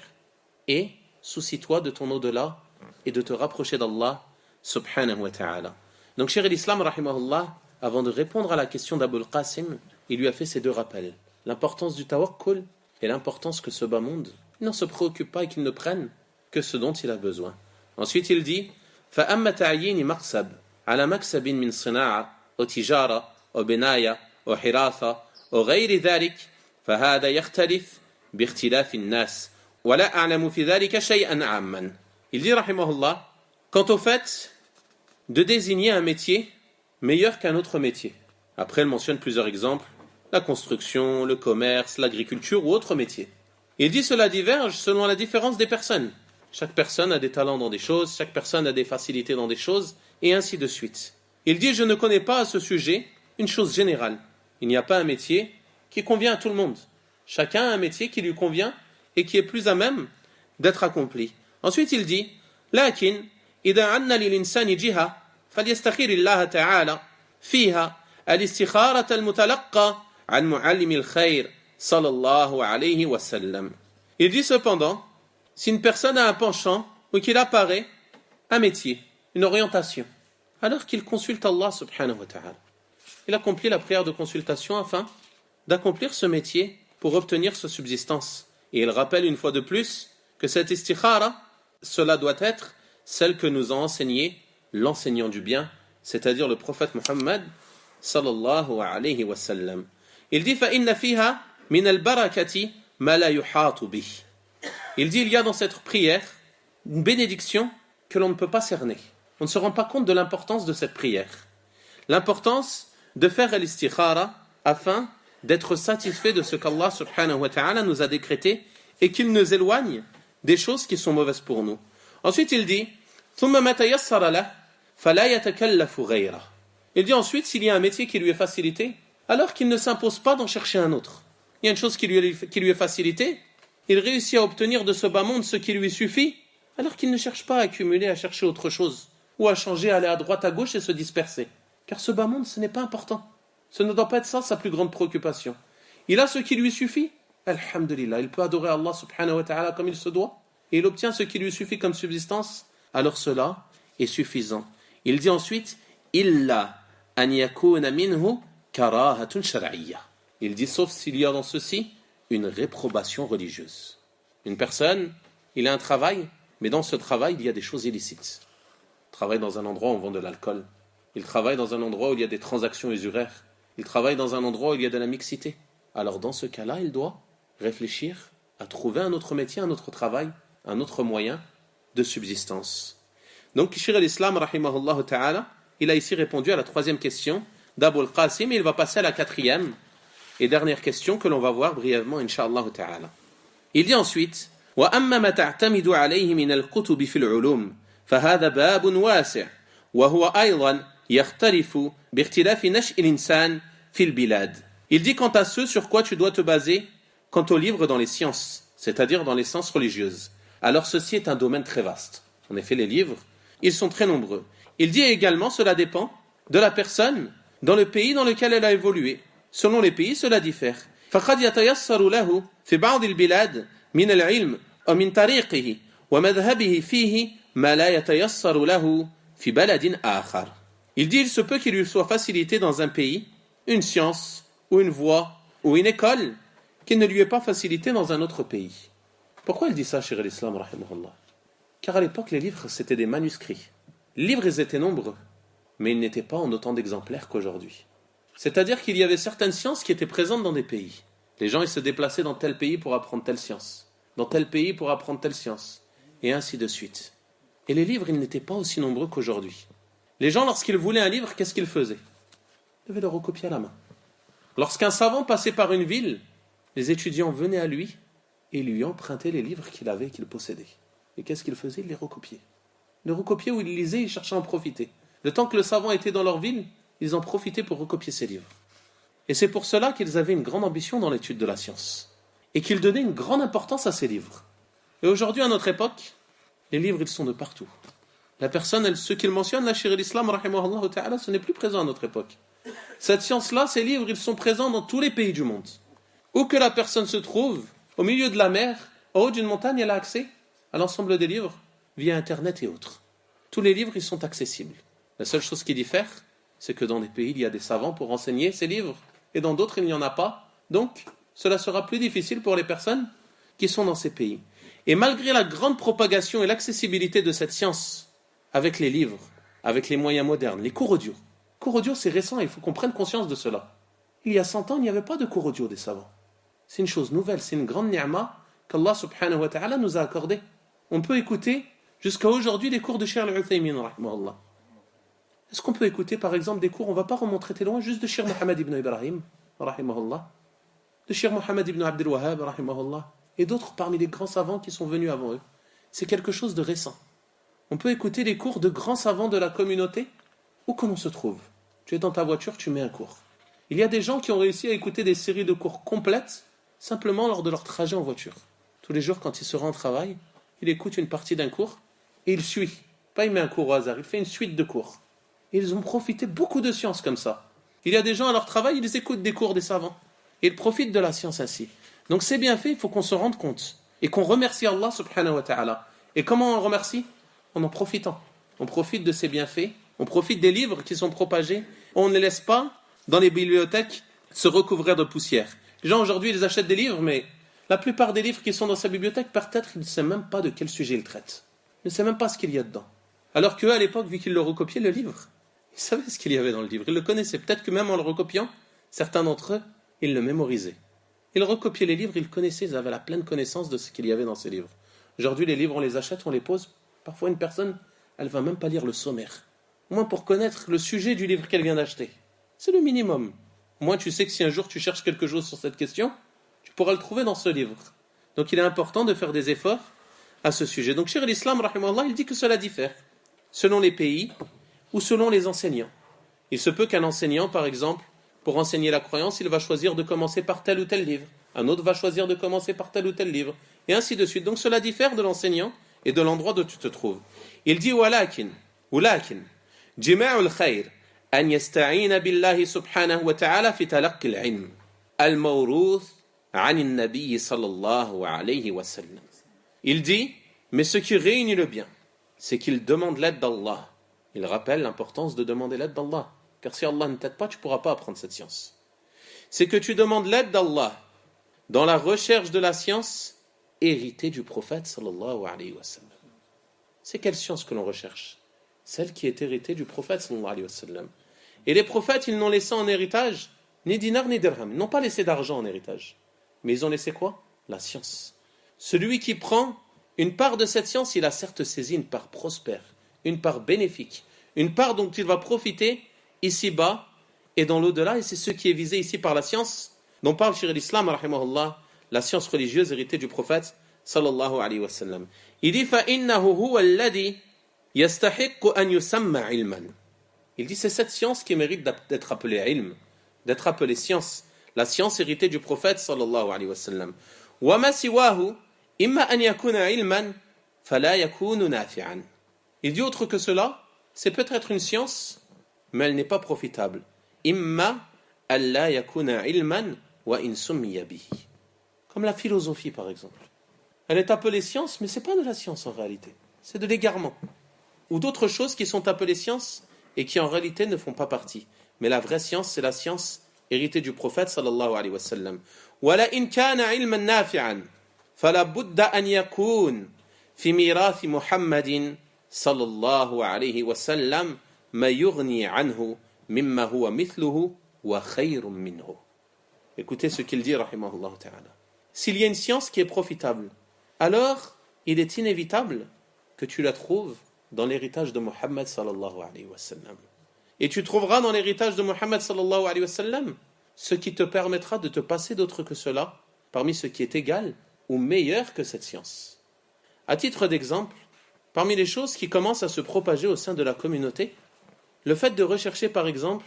et soucie-toi de ton au-delà et de te rapprocher d'Allah subhanahu wa ta'ala. Donc, Cheikh l'Islam, rahimahullah, avant de répondre à la question d'Abul Qasim, il lui a fait ces deux rappels. L'importance du tawakkul et l'importance que ce bas monde, il n'en se préoccupe pas et qu'il ne prenne que ce dont il a besoin. Ensuite, il dit فَأَمَّا تَعْيِينِ مَقْسَبْ عَلَى مَكْسَبٍ مِنْ صِنَاعَةٍ أو تِجَارَةٍ أو بِنَايَةٍ أو حِرَاثَةٍ أو غَيْرِ ذَلِكَ فَهَذَا يَخْتَلِفُ باختلاف الناس ولا أعلم في ذلك شيئا عاما. Il dit rahimahullah, quant au fait de désigner un métier meilleur qu'un autre métier. Après, elle mentionne plusieurs exemples, la construction, le commerce, l'agriculture ou autres métiers. Il dit cela diverge selon la différence des personnes. Chaque personne a des talents dans des choses, chaque personne a des facilités dans des choses, et ainsi de suite. Il dit, je ne connais pas à ce sujet une chose générale. Il n'y a pas un métier qui convient à tout le monde. Chacun a un métier qui lui convient et qui est plus à même d'être accompli. Ensuite, il dit, لكن إذا عنا للإنسان جهة فليستخير الله تعالى فيها الاستخارة المتلقى عن معلم الخير صلى الله عليه وسلم. Il dit cependant, si une personne a un penchant ou qu'il apparaît un métier, une orientation, alors qu'il consulte Allah subhanahu wa ta'ala. Il accomplit la prière de consultation afin d'accomplir ce métier pour obtenir sa subsistance. Et il rappelle une fois de plus que cette istikhara, cela doit être celle que nous a enseigné l'enseignant du bien, c'est-à-dire le prophète Muhammad sallallahu alayhi wa sallam. Il dit فَإِنَّ فِيهَا مِنَ الْبَرَكَةِ مَا لَا يُحَاطُ بِهِ. Il dit il y a dans cette prière une bénédiction que l'on ne peut pas cerner. On ne se rend pas compte de l'importance de cette prière. L'importance de faire l'istikhara afin d'être satisfait de ce qu'Allah subhanahu wa ta'ala nous a décrété et qu'il nous éloigne des choses qui sont mauvaises pour nous. Ensuite il dit ثُمَّ مَا تَيَسَّرَ لَهُ فَلَا يَتَكَلَّفُ غَيْرَهُ. Il dit ensuite s'il y a un métier qui lui est facilité, alors qu'il ne s'impose pas d'en chercher un autre. Il y a une chose qui lui est facilitée, il réussit à obtenir de ce bas monde ce qui lui suffit, alors qu'il ne cherche pas à accumuler, à chercher autre chose, ou à changer, aller à droite, à gauche et se disperser. Car ce bas monde, ce n'est pas important. Ce ne doit pas être ça sa plus grande préoccupation. Il a ce qui lui suffit, alhamdulillah, il peut adorer Allah subhanahu wa ta'ala comme il se doit, et il obtient ce qui lui suffit comme subsistance, alors cela est suffisant. Il dit ensuite, illa an yakuna minhu karahatun shar'iyya. Il dit sauf s'il y a dans ceci une réprobation religieuse. Une personne, il a un travail, mais dans ce travail, il y a des choses illicites. Il travaille dans un endroit où on vend de l'alcool. Il travaille dans un endroit où il y a des transactions usuraires. Il travaille dans un endroit où il y a de la mixité. Alors dans ce cas-là, il doit réfléchir à trouver un autre métier, un autre travail, un autre moyen de subsistance. Donc, Cheikh al-Islam, rahimahullah ta'ala, il a ici répondu à la troisième question d'Abul Qasim et il va passer à la quatrième et dernière question que l'on va voir brièvement, incha'Allah ta'ala. Il dit ensuite وَأَمَّا مَا تَعْتَمِدُ عَلَيْهِ مِنَ الْكُتُبِ فِي الْعُلُومِ فَهَذَا بَابٌ وَاسِعٌ وَهُوَ أَيْضًا يَخْتَلِفُ بِاخْتِلَافِ نَشْءِ الْإِنسَانِ فِي الْبِلَادِ. Il dit quant à ce sur quoi tu dois te baser quant aux livres dans les sciences, c'est-à-dire dans les sciences religieuses. Alors ceci est un domaine très vaste. En effet, les livres, ils sont très nombreux. Il dit également cela dépend de la personne dans le pays dans lequel elle a évolué. Selon les pays, cela diffère. فَقَدْ يَتَيَسَّرُ لَهُ فِي بَعْضِ الْبِلَادِ مِنَ الْعِلْمِ وَمِنْ طَرِيقِهِ وَمَذْهَبِهِ فِيهِ مَا لَا يَتَيَسَّرُ لَهُ فِي بَلَدٍ آخَرٍ. Il dit il se peut qu'il lui soit facilité dans un pays une science ou une voie ou une école qui ne lui est pas facilitée dans un autre pays. Pourquoi il dit ça, Cheikh al-Islam, rahimahullah? Car à l'époque, les livres, c'était des manuscrits. Les livres, ils étaient nombreux, mais ils n'étaient pas en autant d'exemplaires qu'aujourd'hui. C'est-à-dire qu'il y avait certaines sciences qui étaient présentes dans des pays. Les gens, ils se déplaçaient dans tel pays pour apprendre telle science, dans tel pays pour apprendre telle science, et ainsi de suite. Et les livres, ils n'étaient pas aussi nombreux qu'aujourd'hui. Les gens, lorsqu'ils voulaient un livre, qu'est-ce qu'ils faisaient? Ils devaient le recopier à la main. Lorsqu'un savant passait par une ville, les étudiants venaient à lui et lui empruntaient les livres qu'il avait et qu'il possédait. Et qu'est-ce qu'il faisait? Il les recopiait. Ils recopiaient ou ils lisaient, ils cherchaient à en profiter. Le temps que le savant était dans leur ville, ils en profitaient pour recopier ces livres. Et c'est pour cela qu'ils avaient une grande ambition dans l'étude de la science. Et qu'ils donnaient une grande importance à ces livres. Et aujourd'hui, à notre époque, les livres, ils sont de partout. La personne, ce qu'il mentionne, là, chez l'islam, rahimahullah ta'ala, ce n'est plus présent à notre époque. Cette science-là, ces livres, ils sont présents dans tous les pays du monde. Où que la personne se trouve, au milieu de la mer, en haut d'une montagne, elle a accès à l'ensemble des livres via Internet et autres. Tous les livres, ils sont accessibles. La seule chose qui diffère, c'est que dans des pays, il y a des savants pour enseigner ces livres, et dans d'autres, il n'y en a pas. Donc, cela sera plus difficile pour les personnes qui sont dans ces pays. Et malgré la grande propagation et l'accessibilité de cette science, avec les livres, avec les moyens modernes, les cours audio. Cours audio, c'est récent, il faut qu'on prenne conscience de cela. Il y a 100 ans, il n'y avait pas de cours audio des savants. C'est une chose nouvelle, c'est une grande ni'ma qu'Allah subhanahu wa ta'ala nous a accordée. On peut écouter jusqu'à aujourd'hui les cours de Cheikh al-Uthaymin, rahimahullah. Est-ce qu'on peut écouter par exemple des cours, on ne va pas remonter très loin, juste de Cheikh Mohammed ibn Ibrahim, rahimahullah, de Cheikh Mohammed ibn Abdel Wahhab, rahimahullah, et d'autres parmi les grands savants qui sont venus avant eux. C'est quelque chose de récent. On peut écouter les cours de grands savants de la communauté, où que l'on se trouve. Tu es dans ta voiture, tu mets un cours. Il y a des gens qui ont réussi à écouter des séries de cours complètes, simplement lors de leur trajet en voiture. Tous les jours, quand il se rend au travail, il écoute une partie d'un cours, et il suit. Pas il met un cours au hasard, il fait une suite de cours. Et ils ont profité beaucoup de science comme ça. Il y a des gens à leur travail, ils écoutent des cours des savants. Et ils profitent de la science ainsi. Donc c'est bien fait, il faut qu'on se rende compte. Et qu'on remercie Allah subhanahu wa ta'ala. Et comment on le remercie ? En profitant. On profite de ces bienfaits, on profite des livres qui sont propagés, on ne les laisse pas dans les bibliothèques se recouvrir de poussière. Les gens aujourd'hui, ils achètent des livres, mais la plupart des livres qui sont dans sa bibliothèque, peut-être, ils ne savent même pas de quel sujet ils traitent. Ils ne savent même pas ce qu'il y a dedans. Alors qu'eux, à l'époque, vu qu'ils le recopiaient, le livre, ils savaient ce qu'il y avait dans le livre, ils le connaissaient. Peut-être que même en le recopiant, certains d'entre eux, ils le mémorisaient. Ils recopiaient les livres, ils connaissaient, ils avaient la pleine connaissance de ce qu'il y avait dans ces livres. Aujourd'hui, les livres, on les achète, on les pose. Parfois, une personne, elle ne va même pas lire le sommaire. Au moins pour connaître le sujet du livre qu'elle vient d'acheter. C'est le minimum. Au moins, tu sais que si un jour tu cherches quelque chose sur cette question, tu pourras le trouver dans ce livre. Donc, il est important de faire des efforts à ce sujet. Donc, Cheikh l'Islam, rahimahullah, il dit que cela diffère selon les pays ou selon les enseignants. Il se peut qu'un enseignant, par exemple, pour enseigner la croyance, il va choisir de commencer par tel ou tel livre. Un autre va choisir de commencer par tel ou tel livre. Et ainsi de suite. Donc, cela diffère de l'enseignant et de l'endroit où tu te trouves. Il dit ولكن جماع الخير أن يستعين بالله سبحانه وتعالى في تلقي العلم الموروث عن النبي صلى الله عليه وسلم. Il dit, mais ce qui réunit le bien, c'est qu'il demande l'aide d'Allah. Il rappelle l'importance de demander l'aide d'Allah. Car si Allah ne t'aide pas, tu ne pourras pas apprendre cette science. C'est que tu demandes l'aide d'Allah dans la recherche de la science héritée du prophète sallallahu alayhi wa sallam. C'est quelle science que l'on recherche ? Celle qui est héritée du prophète sallallahu alayhi wa sallam. Et les prophètes, ils n'ont laissé en héritage ni dinar ni dirham. Ils n'ont pas laissé d'argent en héritage. Mais ils ont laissé quoi ? La science. Celui qui prend une part de cette science, il a certes saisi une part prospère, une part bénéfique, une part dont il va profiter ici-bas et dans l'au-delà. Et c'est ce qui est visé ici par la science dont parle Cheikh l'Islam, rahimahullah, la science religieuse héritée du prophète sallallahu alayhi wa sallam. Il dit فَإِنَّهُ هُوَ الَّذِي يَسْتَحِقُّ أَنْ يُسَمَّ عِلْمًا. Il dit c'est cette science qui mérite d'être appelée ilm, d'être appelée science, la science héritée du prophète sallallahu alayhi wa sallam. وَمَا سِوَاهُ إِمَّا أَنْ يَكُونَ عِلْمًا فَلَا يَكُونُ نَافِعًا. Il dit autre que cela, c'est peut-être une science, mais elle n'est pas profitable. إِمَّا أَلَّا يَكُونَ عِلْمًا وَإِنْ سُمِّيَ بِهِ. Comme la philosophie par exemple. Elle est appelée science, mais ce n'est pas de la science en réalité. C'est de l'égarement. Ou d'autres choses qui sont appelées science et qui en réalité ne font pas partie. Mais la vraie science, c'est la science héritée du prophète sallallahu alayhi wa sallam. وَلَئِنْ كَانَ عِلْمًا نَافِعًا فَلَا بُدَّ أَنْ يَكُونَ فِي مِيرَاثِ مُحَمَّدٍ صلى الله عليه وسلم ما يغني عنه مما هو مثله وخير منه. Écoutez ce qu'il dit, rahimahullah ta'ala. S'il y a une science qui est profitable, alors il est inévitable que tu la trouves dans l'héritage de Muhammad sallallahu alayhi wa sallam. Et tu trouveras dans l'héritage de Muhammad sallallahu alayhi wa sallam ce qui te permettra de te passer d'autre que cela, parmi ce qui est égal ou meilleur que cette science. À titre d'exemple, parmi les choses qui commencent à se propager au sein de la communauté, le fait de rechercher par exemple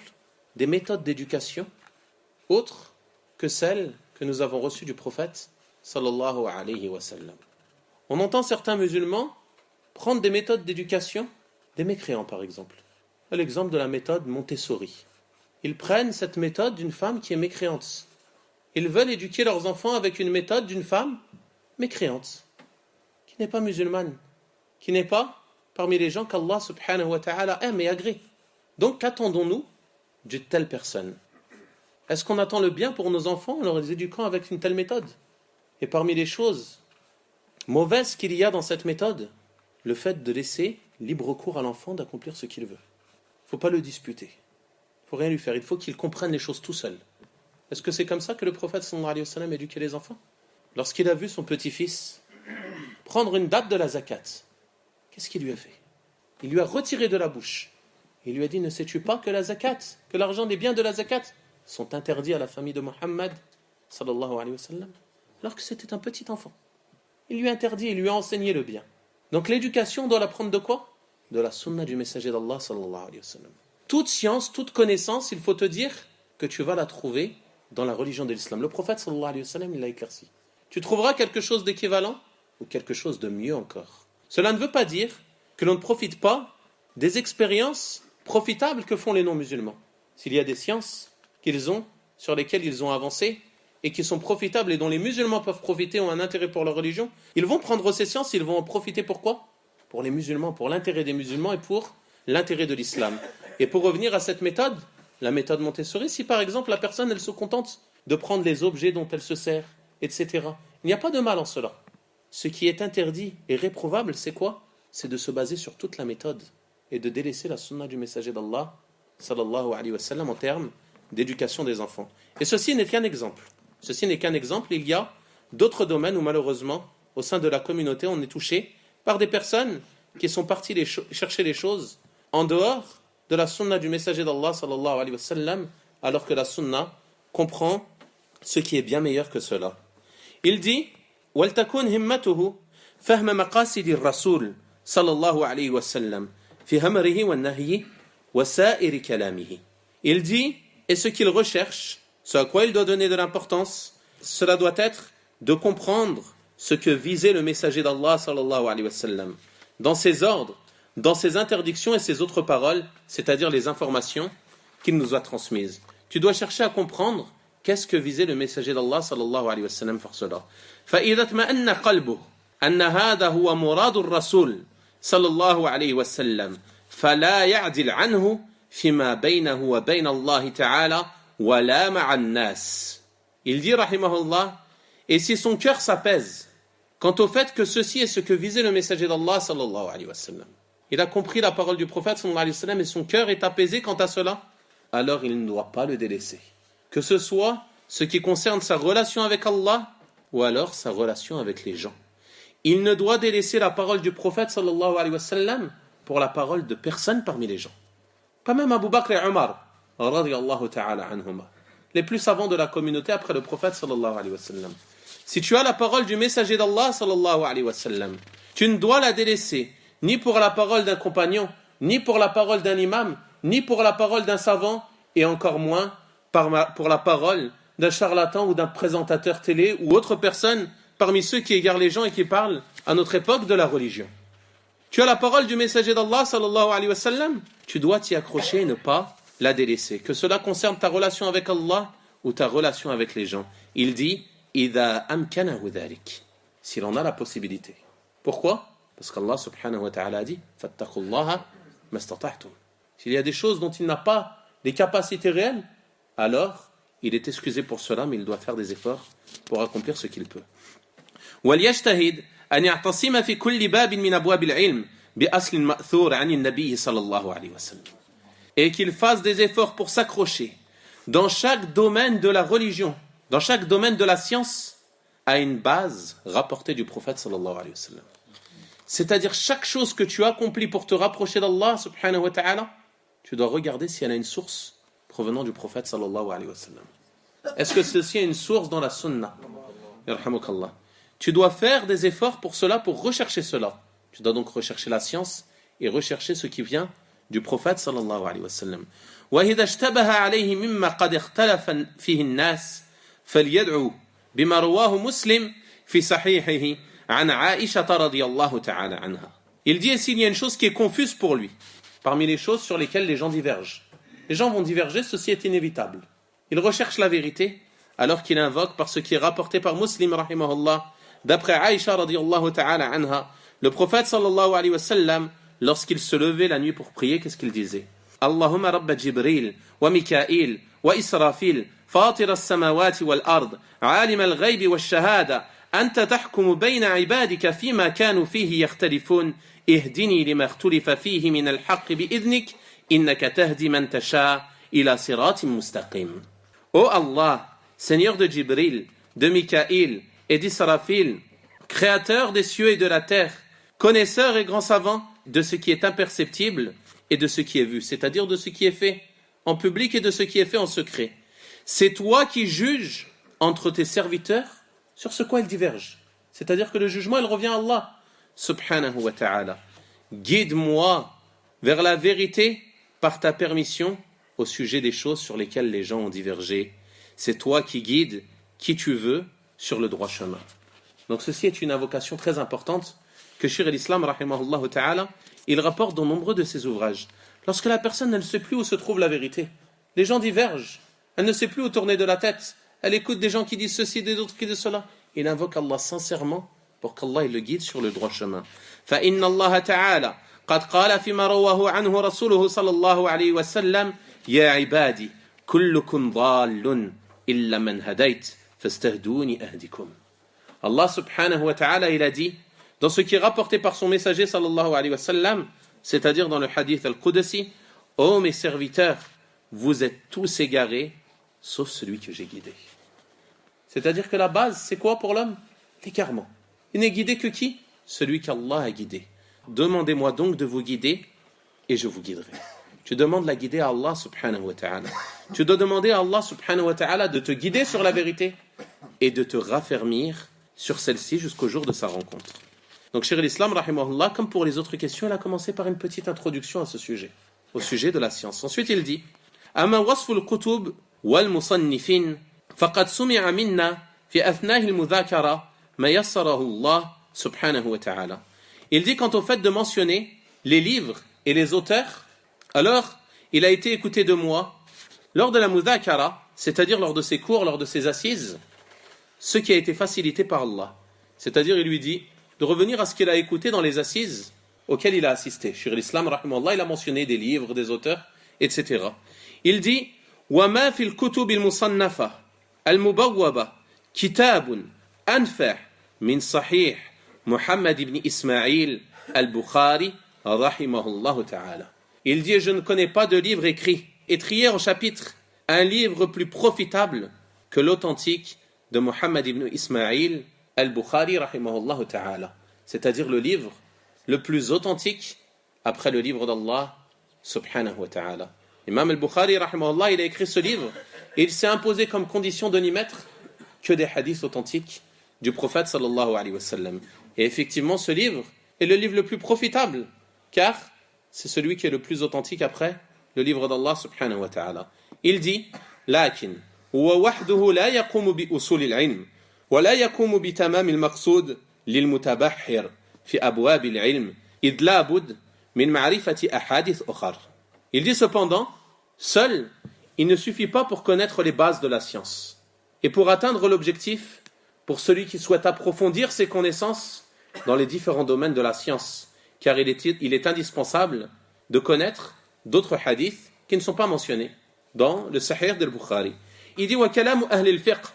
des méthodes d'éducation autres que celles que nous avons reçues du prophète sallallahu alayhi wa sallam. On entend certains musulmans prendre des méthodes d'éducation des mécréants par exemple. L'exemple de la méthode Montessori. Ils prennent cette méthode d'une femme qui est mécréante. Ils veulent éduquer leurs enfants avec une méthode d'une femme mécréante, qui n'est pas musulmane, qui n'est pas parmi les gens qu'Allah subhanahu wa ta'ala aime et agrée. Donc qu'attendons-nous de telle personne? Est-ce qu'on attend le bien pour nos enfants en les éduquant avec une telle méthode? Et parmi les choses mauvaises qu'il y a dans cette méthode, le fait de laisser libre cours à l'enfant d'accomplir ce qu'il veut. Il ne faut pas le disputer. Il ne faut rien lui faire. Il faut qu'il comprenne les choses tout seul. Est-ce que c'est comme ça que le prophète sallallahu alayhi wa sallam éduquait les enfants? Lorsqu'il a vu son petit-fils prendre une date de la zakat, qu'est-ce qu'il lui a fait? Il lui a retiré de la bouche. Il lui a dit, ne sais-tu pas que la zakat, que l'argent des biens de la zakat sont interdits à la famille de Mohammed sallallahu alayhi wa sallam, alors que c'était un petit enfant. Il lui a interdit, il lui a enseigné le bien. Donc l'éducation, on doit l'apprendre de quoi? De la sunna du messager d'Allah sallallahu alayhi wa sallam. Toute science, toute connaissance, il faut te dire que tu vas la trouver dans la religion de l'islam. Le prophète sallallahu alayhi wa sallam, il l'a éclairci. Tu trouveras quelque chose d'équivalent ou quelque chose de mieux encore. Cela ne veut pas dire que l'on ne profite pas des expériences profitables que font les non-musulmans. S'il y a des sciences qu'ils ont, sur lesquelles ils ont avancé, et qui sont profitables et dont les musulmans peuvent profiter, ont un intérêt pour leur religion, ils vont prendre ces sciences, ils vont en profiter pourquoi? Pour les musulmans, pour l'intérêt des musulmans et pour l'intérêt de l'islam. Et pour revenir à cette méthode, la méthode Montessori, si par exemple la personne elle se contente de prendre les objets dont elle se sert, etc., il n'y a pas de mal en cela. Ce qui est interdit et réprouvable, c'est quoi? C'est de se baser sur toute la méthode et de délaisser la sunna du messager d'Allah sallallahu alayhi wa sallam en termes d'éducation des enfants. Et ceci n'est qu'un exemple. Ceci n'est qu'un exemple. Il y a d'autres domaines où malheureusement, au sein de la communauté, on est touché par des personnes qui sont parties chercher les choses en dehors de la sunna du messager d'Allah sallallahu alayhi wa sallam, alors que la sunna comprend ce qui est bien meilleur que cela. Il dit وَلْتَكُنْ هِمَّتُهُ فَهْمَ مَقَاسِدِ الرَّسُولِ صلى الله عليه وسلم في أمره والنهي وسائر كلامه. Il dit, et ce qu'il recherche, ce à quoi il doit donner de l'importance, cela doit être de comprendre ce que visait le messager d'Allah sallallahu alayhi wa sallam dans ses ordres, dans ses interdictions et ses autres paroles, c'est-à-dire les informations qu'il nous a transmises. Tu dois chercher à comprendre qu'est-ce que visait le messager d'Allah sallallahu alayhi wa sallam pour cela. فإذا اطمأن قلبه أن هذا هو مراد الرسول صلى الله عليه وسلم فلا يعدل عنه فيما بينه وبين الله تعالى ولا مع الناس. Il dit rahimahullah, et si son cœur s'apaise quant au fait que ceci est ce que visait le messager d'Allah sallallahu alayhi wa sallam, il a compris la parole du prophète sallallahu alayhi wa sallam et son cœur est apaisé quant à cela, alors il ne doit pas le délaisser. Que ce soit ce qui concerne sa relation avec Allah ou alors sa relation avec les gens. Il ne doit délaisser la parole du prophète sallallahu alayhi wa sallam pour la parole de personne parmi les gens. Pas même Abu Bakr et Omar, radiyallahu ta'ala anhuma, les plus savants de la communauté après le prophète sallallahu alayhi wa sallam. Si tu as la parole du messager d'Allah sallallahu alayhi wa sallam, tu ne dois la délaisser ni pour la parole d'un compagnon, ni pour la parole d'un imam, ni pour la parole d'un savant, et encore moins pour la parole d'un charlatan ou d'un présentateur télé ou autre personne parmi ceux qui égarent les gens et qui parlent à notre époque de la religion. Tu as la parole du messager d'Allah sallallahu alayhi wa sallam, tu dois t'y accrocher et ne pas la délaisser. Que cela concerne ta relation avec Allah ou ta relation avec les gens. Il dit إِذَا أَمْكَنَهُ ذَلِكَ, s'il en a la possibilité. Pourquoi? Parce qu'Allah subhanahu wa ta'ala a dit فَاتَّقُوا اللَّهَ مَا اسْتَطَعْتُمْ. S'il y a des choses dont il n'a pas les capacités réelles, alors il est excusé pour cela, mais il doit faire des efforts pour accomplir ce qu'il peut. وَلْيَجْتَهِدْ أَنْ يَعْتَصِمَ فِي كُلِّ بَابٍ مِنْ أَبْوَابِ الْعِلْمِ بِأَصْلٍ مَأْثُورٍ عَنِ النَّبِيِّ صلى الله عليه وسلم. Et qu'il fasse des efforts pour s'accrocher dans chaque domaine de la religion, dans chaque domaine de la science, à une base rapportée du prophète sallallahu alayhi wa sallam. C'est-à-dire chaque chose que tu accomplis pour te rapprocher d'Allah subhanahu wa ta'ala, tu dois regarder si elle a une source provenant du prophète sallallahu alayhi wa sallam. Est-ce que ceci est une source dans la sunna? Yarhamukallah. Tu dois faire des efforts pour cela, pour rechercher cela. Tu dois donc rechercher la science et rechercher ce qui vient du prophète sallallahu alayhi wa sallam. وإذا اشتبه عليه مما قد اختلف فيه الناس فليدعو بما رواه مسلم في صحيحه عن عائشة رضي الله تعالى عنها. Il dit, s'il y a une chose qui est confuse pour lui, parmi les choses sur lesquelles les gens divergent. Les gens vont diverger, ceci est inévitable. Il recherche la vérité, alors qu'il invoque par ce qui est rapporté par Muslim, rahimahullah, d'après Aïcha, radiyallahu ta'ala anha, le prophète, sallallahu alayhi wa sallam, lorsqu'il se levait la nuit pour prier, qu'est-ce qu'il disait? Allahumma rabba Jibril, wa Mikail, wa Israfil, fatir as-samawati wal ard, alim al-ghaybi wa shahada, anta tahkumu bayna ibadika fima kanu fihi yakhtalifun, ihdini lima ikhtalifa fihi min al-haqq bi idnik, innaka tahdi man tasha ila siratin mustaqim. Ô Allah, Seigneur de Jibril, de Mikail et d'Israfil, créateur des cieux et de la terre, connaisseur et grand savant de ce qui est imperceptible et de ce qui est vu, c'est-à-dire de ce qui est fait en public et de ce qui est fait en secret. C'est toi qui juges entre tes serviteurs sur ce quoi ils divergent. C'est-à-dire que le jugement, il revient à Allah, subhanahu wa ta'ala. Guide-moi vers la vérité par ta permission au sujet des choses sur lesquelles les gens ont divergé. C'est toi qui guides qui tu veux sur le droit chemin. Donc ceci est une invocation très importante que Cheikh al-Islam, rahimahullah ta'ala, il rapporte dans nombreux de ses ouvrages. Lorsque la personne ne sait plus où se trouve la vérité, les gens divergent, elle ne sait plus où tourner de la tête, elle écoute des gens qui disent ceci, des autres qui disent cela, il invoque Allah sincèrement pour qu'Allah le guide sur le droit chemin. فَإِنَّ اللَّهَ تَعَالَى قَدْ قَالَ فِيمَا رَوَّاهُ عَنْهُ رَسُولُهُ صَلَّى اللَّهُ عَلَيْهِ وَسَلَّمَ يَا عِبَادِي كُلُّكُمْ ضَالٌ إِلَّا مَنْ هَدَيْتُ فَاسْتَهْدُونِي أَهْدِكُمْ. Allah subhanahu wa ta'ala, il a dit, dans ce qui est rapporté par son messager sallallahu alayhi wa sallam, c'est-à-dire dans le hadith al-Qudsi, ô mes serviteurs, vous êtes tous égarés, sauf celui que j'ai guidé. C'est-à-dire que la base, c'est quoi pour l'homme? L'égarement. Il n'est guidé que qui? Celui qu'Allah a guidé. Demandez-moi donc de vous guider, et je vous guiderai. Tu demandes la guider à Allah subhanahu wa ta'ala. Tu dois demander à Allah subhanahu wa ta'ala de te guider sur la vérité, et de te raffermir sur celle-ci jusqu'au jour de sa rencontre. Donc, Cheikh al-Islam, rahimahullah, comme pour les autres questions, il a commencé par une petite introduction à ce sujet, au sujet de la science. Ensuite, il dit Ama wasful kutub wal musannifin faqad sumi'a minna fi athnahi al-mudhakara ma yassarahu Allah subhanahu wa ta'ala. Il dit quant au fait de mentionner les livres et les auteurs, alors il a été écouté de moi lors de la mudhakara, c'est-à-dire lors de ses cours, lors de ses assises, ce qui a été facilité par Allah. C'est-à-dire, il lui dit de revenir à ce qu'il a écouté dans les assises auxquelles il a assisté. Cheikh al-Islam, rahimahullah, il a mentionné des livres, des auteurs, etc. Il dit وَمَا فِي الْكُتُبِ الْمُصَنَّفَةِ الْمُبَوَّبَةِ كِتَابٌ أَنْفَعُ مِنْ صَحِيحِ Muhammad ibn Ismail al-Bukhari, rahimahullah ta'ala. Il dit, je ne connais pas de livre écrit, étrié en chapitre, un livre plus profitable que l'authentique de Muhammad ibn Ismail al-Bukhari, rahimahullah ta'ala. C'est-à-dire le livre le plus authentique après le livre d'Allah, subhanahu wa ta'ala. Imam al-Bukhari, rahimahullah, il a écrit ce livre et il s'est imposé comme condition de n'y mettre que des hadiths authentiques du prophète sallallahu alayhi wa sallam. Et effectivement, ce livre est le livre le plus profitable, car c'est celui qui est le plus authentique après le livre d'Allah subhanahu wa ta'ala. Il dit لكن هو وحده لا يقوم بأصول العلم ولا يقوم بتمام المقصود للمتبحر في أبواب العلم إذ لا بد من معرفة أحاديث أخرى. Il dit cependant, seul, il ne suffit pas pour connaître les bases de la science. Et pour atteindre l'objectif, pour celui qui souhaite approfondir ses connaissances dans les différents domaines de la science, car il est indispensable de connaître d'autres hadiths qui ne sont pas mentionnés dans le Sahih del-Bukhari. Il dit وَكَلَامُ أَهْلِ الْفِقْهِ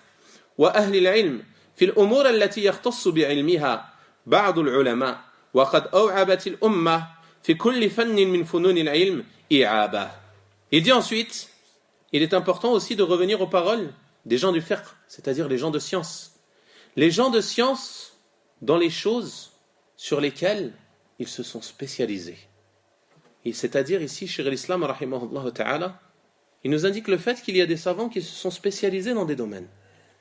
وَأَهْلِ الْعِلْمِ في الأمور التي يختص بعلمها بعض العلماء وقد أوعبت الأمة في كل فن من فنون العلم إعابة. Il dit ensuite, il est important aussi de revenir aux paroles des gens du fiqh, c'est-à-dire les gens de science. Les gens de science dans les choses sur lesquelles ils se sont spécialisés. Et c'est-à-dire ici, Cheikh al-Islam, rahimahullah ta'ala, il nous indique le fait qu'il y a des savants qui se sont spécialisés dans des domaines.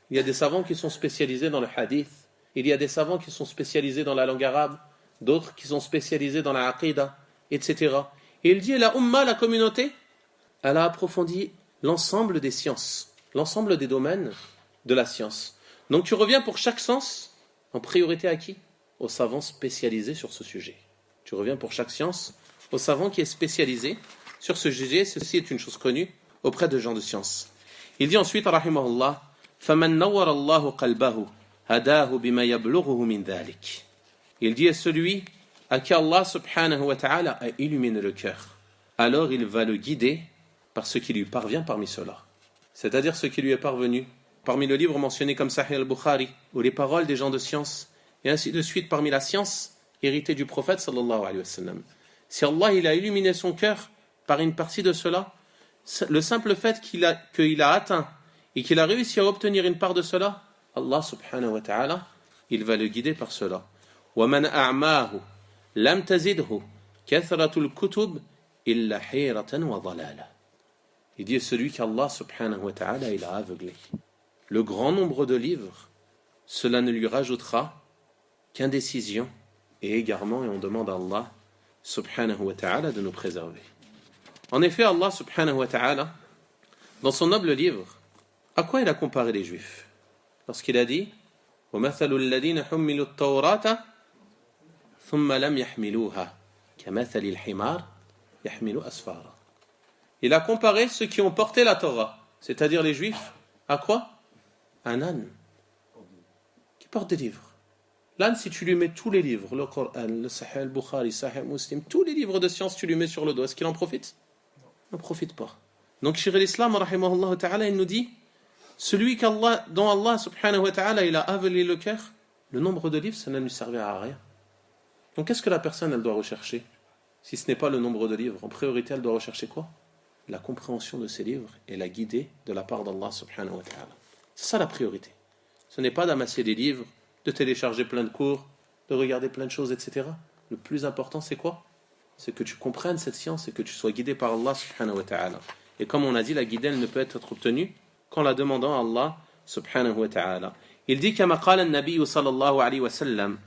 Il y a des savants qui sont spécialisés dans le hadith, il y a des savants qui sont spécialisés dans la langue arabe, d'autres qui sont spécialisés dans la aqidah, etc. Et il dit, la umma, la communauté, elle a approfondi l'ensemble des sciences, l'ensemble des domaines de la science. Donc tu reviens pour chaque sens, en priorité à qui? Aux savants spécialisés sur ce sujet. Tu reviens pour chaque science, aux savants qui est spécialisé sur ce sujet. Ceci est une chose connue auprès de gens de science. Il dit ensuite, rahimahullah, فَمَنْ نَوَّرَ اللَّهُ قَلْبَهُ هَدَاهُ بِمَا يَبْلُغُهُ مِنْ ذَلِكَ. Il dit, est celui à qui Allah subhanahu wa ta'ala a illuminé le cœur. Alors il va le guider par ce qui lui parvient parmi cela. C'est-à-dire ce qui lui est parvenu parmi le livre mentionné comme Sahih al-Bukhari, ou les paroles des gens de science, et ainsi de suite parmi la science héritée du prophète sallallahu alayhi wa sallam. Si Allah il a illuminé son cœur par une partie de cela, le simple fait qu'il a atteint et qu'il a réussi à obtenir une part de cela, Allah subhanahu wa ta'ala, il va le guider par cela. وَمَنْ أَعْمَاهُ لَمْ تَزِدْهُ كَثْرَةُ الْكُتُبِ إِلَّا حِيرَةً وَضَلَالًا. Il dit celui qu'Allah subhanahu wa ta'ala il a aveuglé. Le grand nombre de livres, cela ne lui rajoutera qu'indécision et égarement, et on demande à Allah subhanahu wa ta'ala de nous préserver. En effet, Allah subhanahu wa ta'ala, dans son noble livre, à quoi il a comparé les Juifs? Lorsqu'il a dit وَمَثَلُ الَّذِينَ حُمِّلُوا التَّوْرَاةَ ثُمَّ لَمْ يَحْمِلُوهَا كَمَثَلِ الْحِمَارِ يَحْمِلُ أَسْفَارًا. Il a comparé ceux qui ont porté la Torah, c'est-à-dire les Juifs, à quoi? Un âne qui porte des livres. L'âne, si tu lui mets tous les livres, le Coran, le Sahih al-Bukhari, Sahih Muslim, tous les livres de science, tu lui mets sur le dos, est-ce qu'il en profite? Il n'en profite pas. Donc, Cheikh al-Islam, rahimahullah ta'ala, il nous dit, celui dont Allah subhanahu wa ta'ala, il a aveuglé le cœur, le nombre de livres, ça ne lui servira à rien. Donc, qu'est-ce que la personne, elle doit rechercher? Si ce n'est pas le nombre de livres, en priorité, elle doit rechercher quoi? La compréhension de ces livres et la guider de la part d'Allah subhanahu wa ta'ala. C'est ça la priorité. Ce n'est pas d'amasser des livres, de télécharger plein de cours, de regarder plein de choses, etc. Le plus important, c'est quoi? C'est que tu comprennes cette science et que tu sois guidé par Allah subhanahu wa ta'ala. Et comme on a dit, la guidée, elle ne peut être obtenue qu'en la demandant à Allah subhanahu wa ta'ala. Il dit كما قال النبي صلى الله عليه وسلم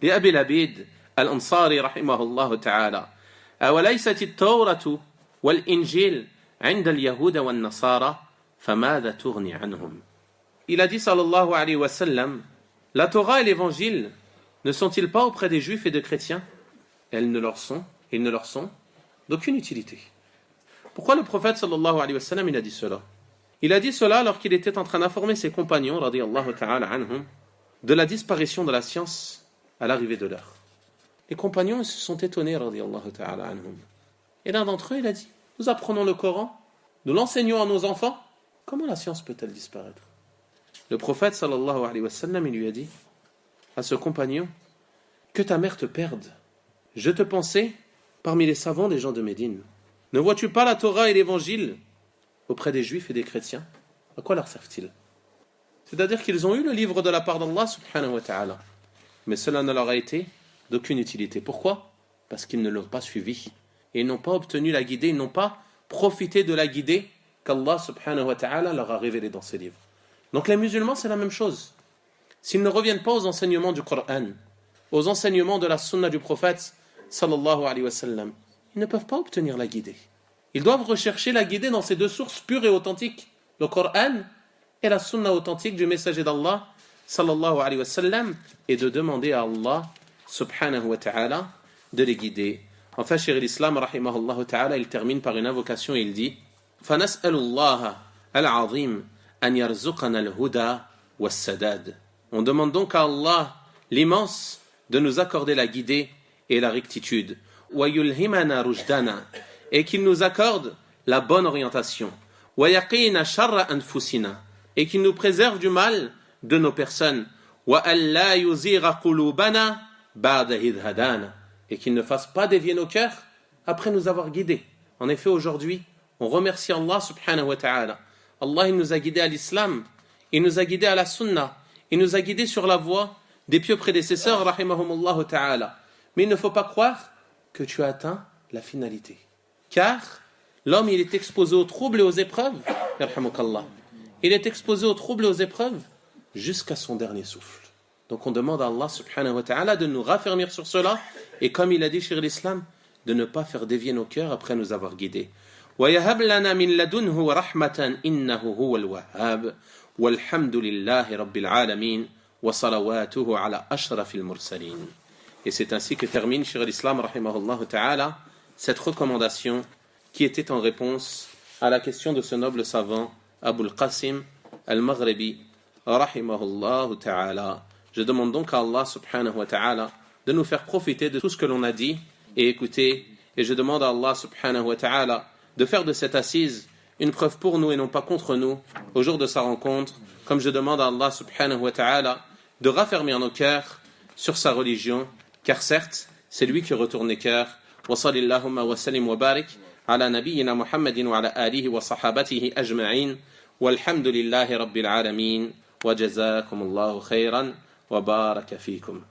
لأبي العبيد الأنصاري رحمه الله تعالى أوليست التوراة والإنجيل عند اليهود والنصارى فماذا تغني عنهم. Il a dit sallallahu alayhi wa sallam, la Torah et l'évangile ne sont-ils pas auprès des juifs et des chrétiens? Ils ne leur sont d'aucune utilité. Pourquoi le prophète sallallahu alayhi wa sallam il a dit cela? Il a dit cela alors qu'il était en train d'informer ses compagnons radiyallahu ta'ala anhum de la disparition de la science à l'arrivée de l'heure. Les compagnons se sont étonnés radiyallahu ta'ala anhum. Et l'un d'entre eux il a dit, nous apprenons le Coran, nous l'enseignons à nos enfants, comment la science peut-elle disparaître? Le prophète sallallahu alayhi wa sallam il lui a dit à ce compagnon, que ta mère te perde. Je te pensais parmi les savants des gens de Médine. Ne vois-tu pas la Torah et l'évangile auprès des juifs et des chrétiens? À quoi leur servent-ils? C'est-à-dire qu'ils ont eu le livre de la part d'Allah subhanahu wa ta'ala, mais cela ne leur a été d'aucune utilité. Pourquoi? Parce qu'ils ne l'ont pas suivi et ils n'ont pas obtenu la guidée, ils n'ont pas profité de la guidée qu'Allah subhanahu wa ta'ala leur a révélée dans ses livres. Donc les musulmans c'est la même chose. S'ils ne reviennent pas aux enseignements du Coran, aux enseignements de la sunna du prophète sallallahu alayhi wa sallam, ils ne peuvent pas obtenir la guidée. Ils doivent rechercher la guidée dans ces deux sources pures et authentiques, le Coran et la sunna authentique du messager d'Allah sallallahu alayhi wa sallam, et de demander à Allah subhanahu wa ta'ala de les guider. Enfin, Cheikh l'Islam rahimahullah ta'ala, il termine par une invocation et il dit فَنَسْأَلُ اللَّهَ الْعَظِيمَ أَنْ يَرْزُقَنَا الْهُدَى وَالسَّدَادِ. On demande donc à Allah l'immense de nous accorder la guidée et la rectitude. وَيُلْهِمَنَا رُشْدَنَا, et qu'il nous accorde la bonne orientation. وَيَقِينَ شَرَّ أَنفُسِنَا, et qu'il nous préserve du mal de nos personnes. وَأَلَّا يُزِيغَ قُلُوبَنَا بَعْدَ إِذْ هَدَانَا, et qu'il ne fasse pas dévier nos cœurs après nous avoir guidés. En effet, aujourd'hui, on remercie Allah subhanahu wa ta'ala. Allah, il nous a guidés à l'islam, il nous a guidés à la sunna, il nous a guidés sur la voie des pieux prédécesseurs, rahimahumullah ta'ala. Mais il ne faut pas croire que tu as atteint la finalité. Car l'homme, il est exposé aux troubles et aux épreuves, yarhamukallah. Il est exposé aux troubles et aux épreuves jusqu'à son dernier souffle. Donc on demande à Allah subhanahu wa ta'ala de nous raffermir sur cela, et comme il a dit sur l'islam, de ne pas faire dévier nos cœurs après nous avoir guidés. وَيَهَبْ لَنَا مِن لَدُنْهُ رَحْمَةً إِنَّهُ هُوَ الْوَهَّابُ وَالْحَمْدُ لِلَّهِ رَبِّ الْعَالَمِينَ وَصَلَوَاتُهُ عَلَى أَشْرَفِ الْمُرْسَلِينَ. Et c'est ainsi que termine Cheikh l'Islam rahimahullah ta'ala cette recommandation qui était en réponse à la question de ce noble savant Abu al-Qasim al-Maghribi rahimahullah ta'ala. Je demande donc à Allah subhanahu wa ta'ala de nous faire profiter de tout ce que l'on a dit et écouté, et je demande à Allah subhanahu wa ta'ala de faire de cette assise une preuve pour nous et non pas contre nous au jour de sa rencontre, comme je demande à Allah subhanahu wa ta'ala de raffermir nos cœurs sur sa religion, car certes, c'est lui qui retourne les cœurs. Wa sallallahu wa sallim wa barik ala nabiyyina Muhammadin wa ala alihi wa sahabatihi ajma'in walhamdulillahi rabbil alamin wa jazakumullahu khairan wa baraka fikum.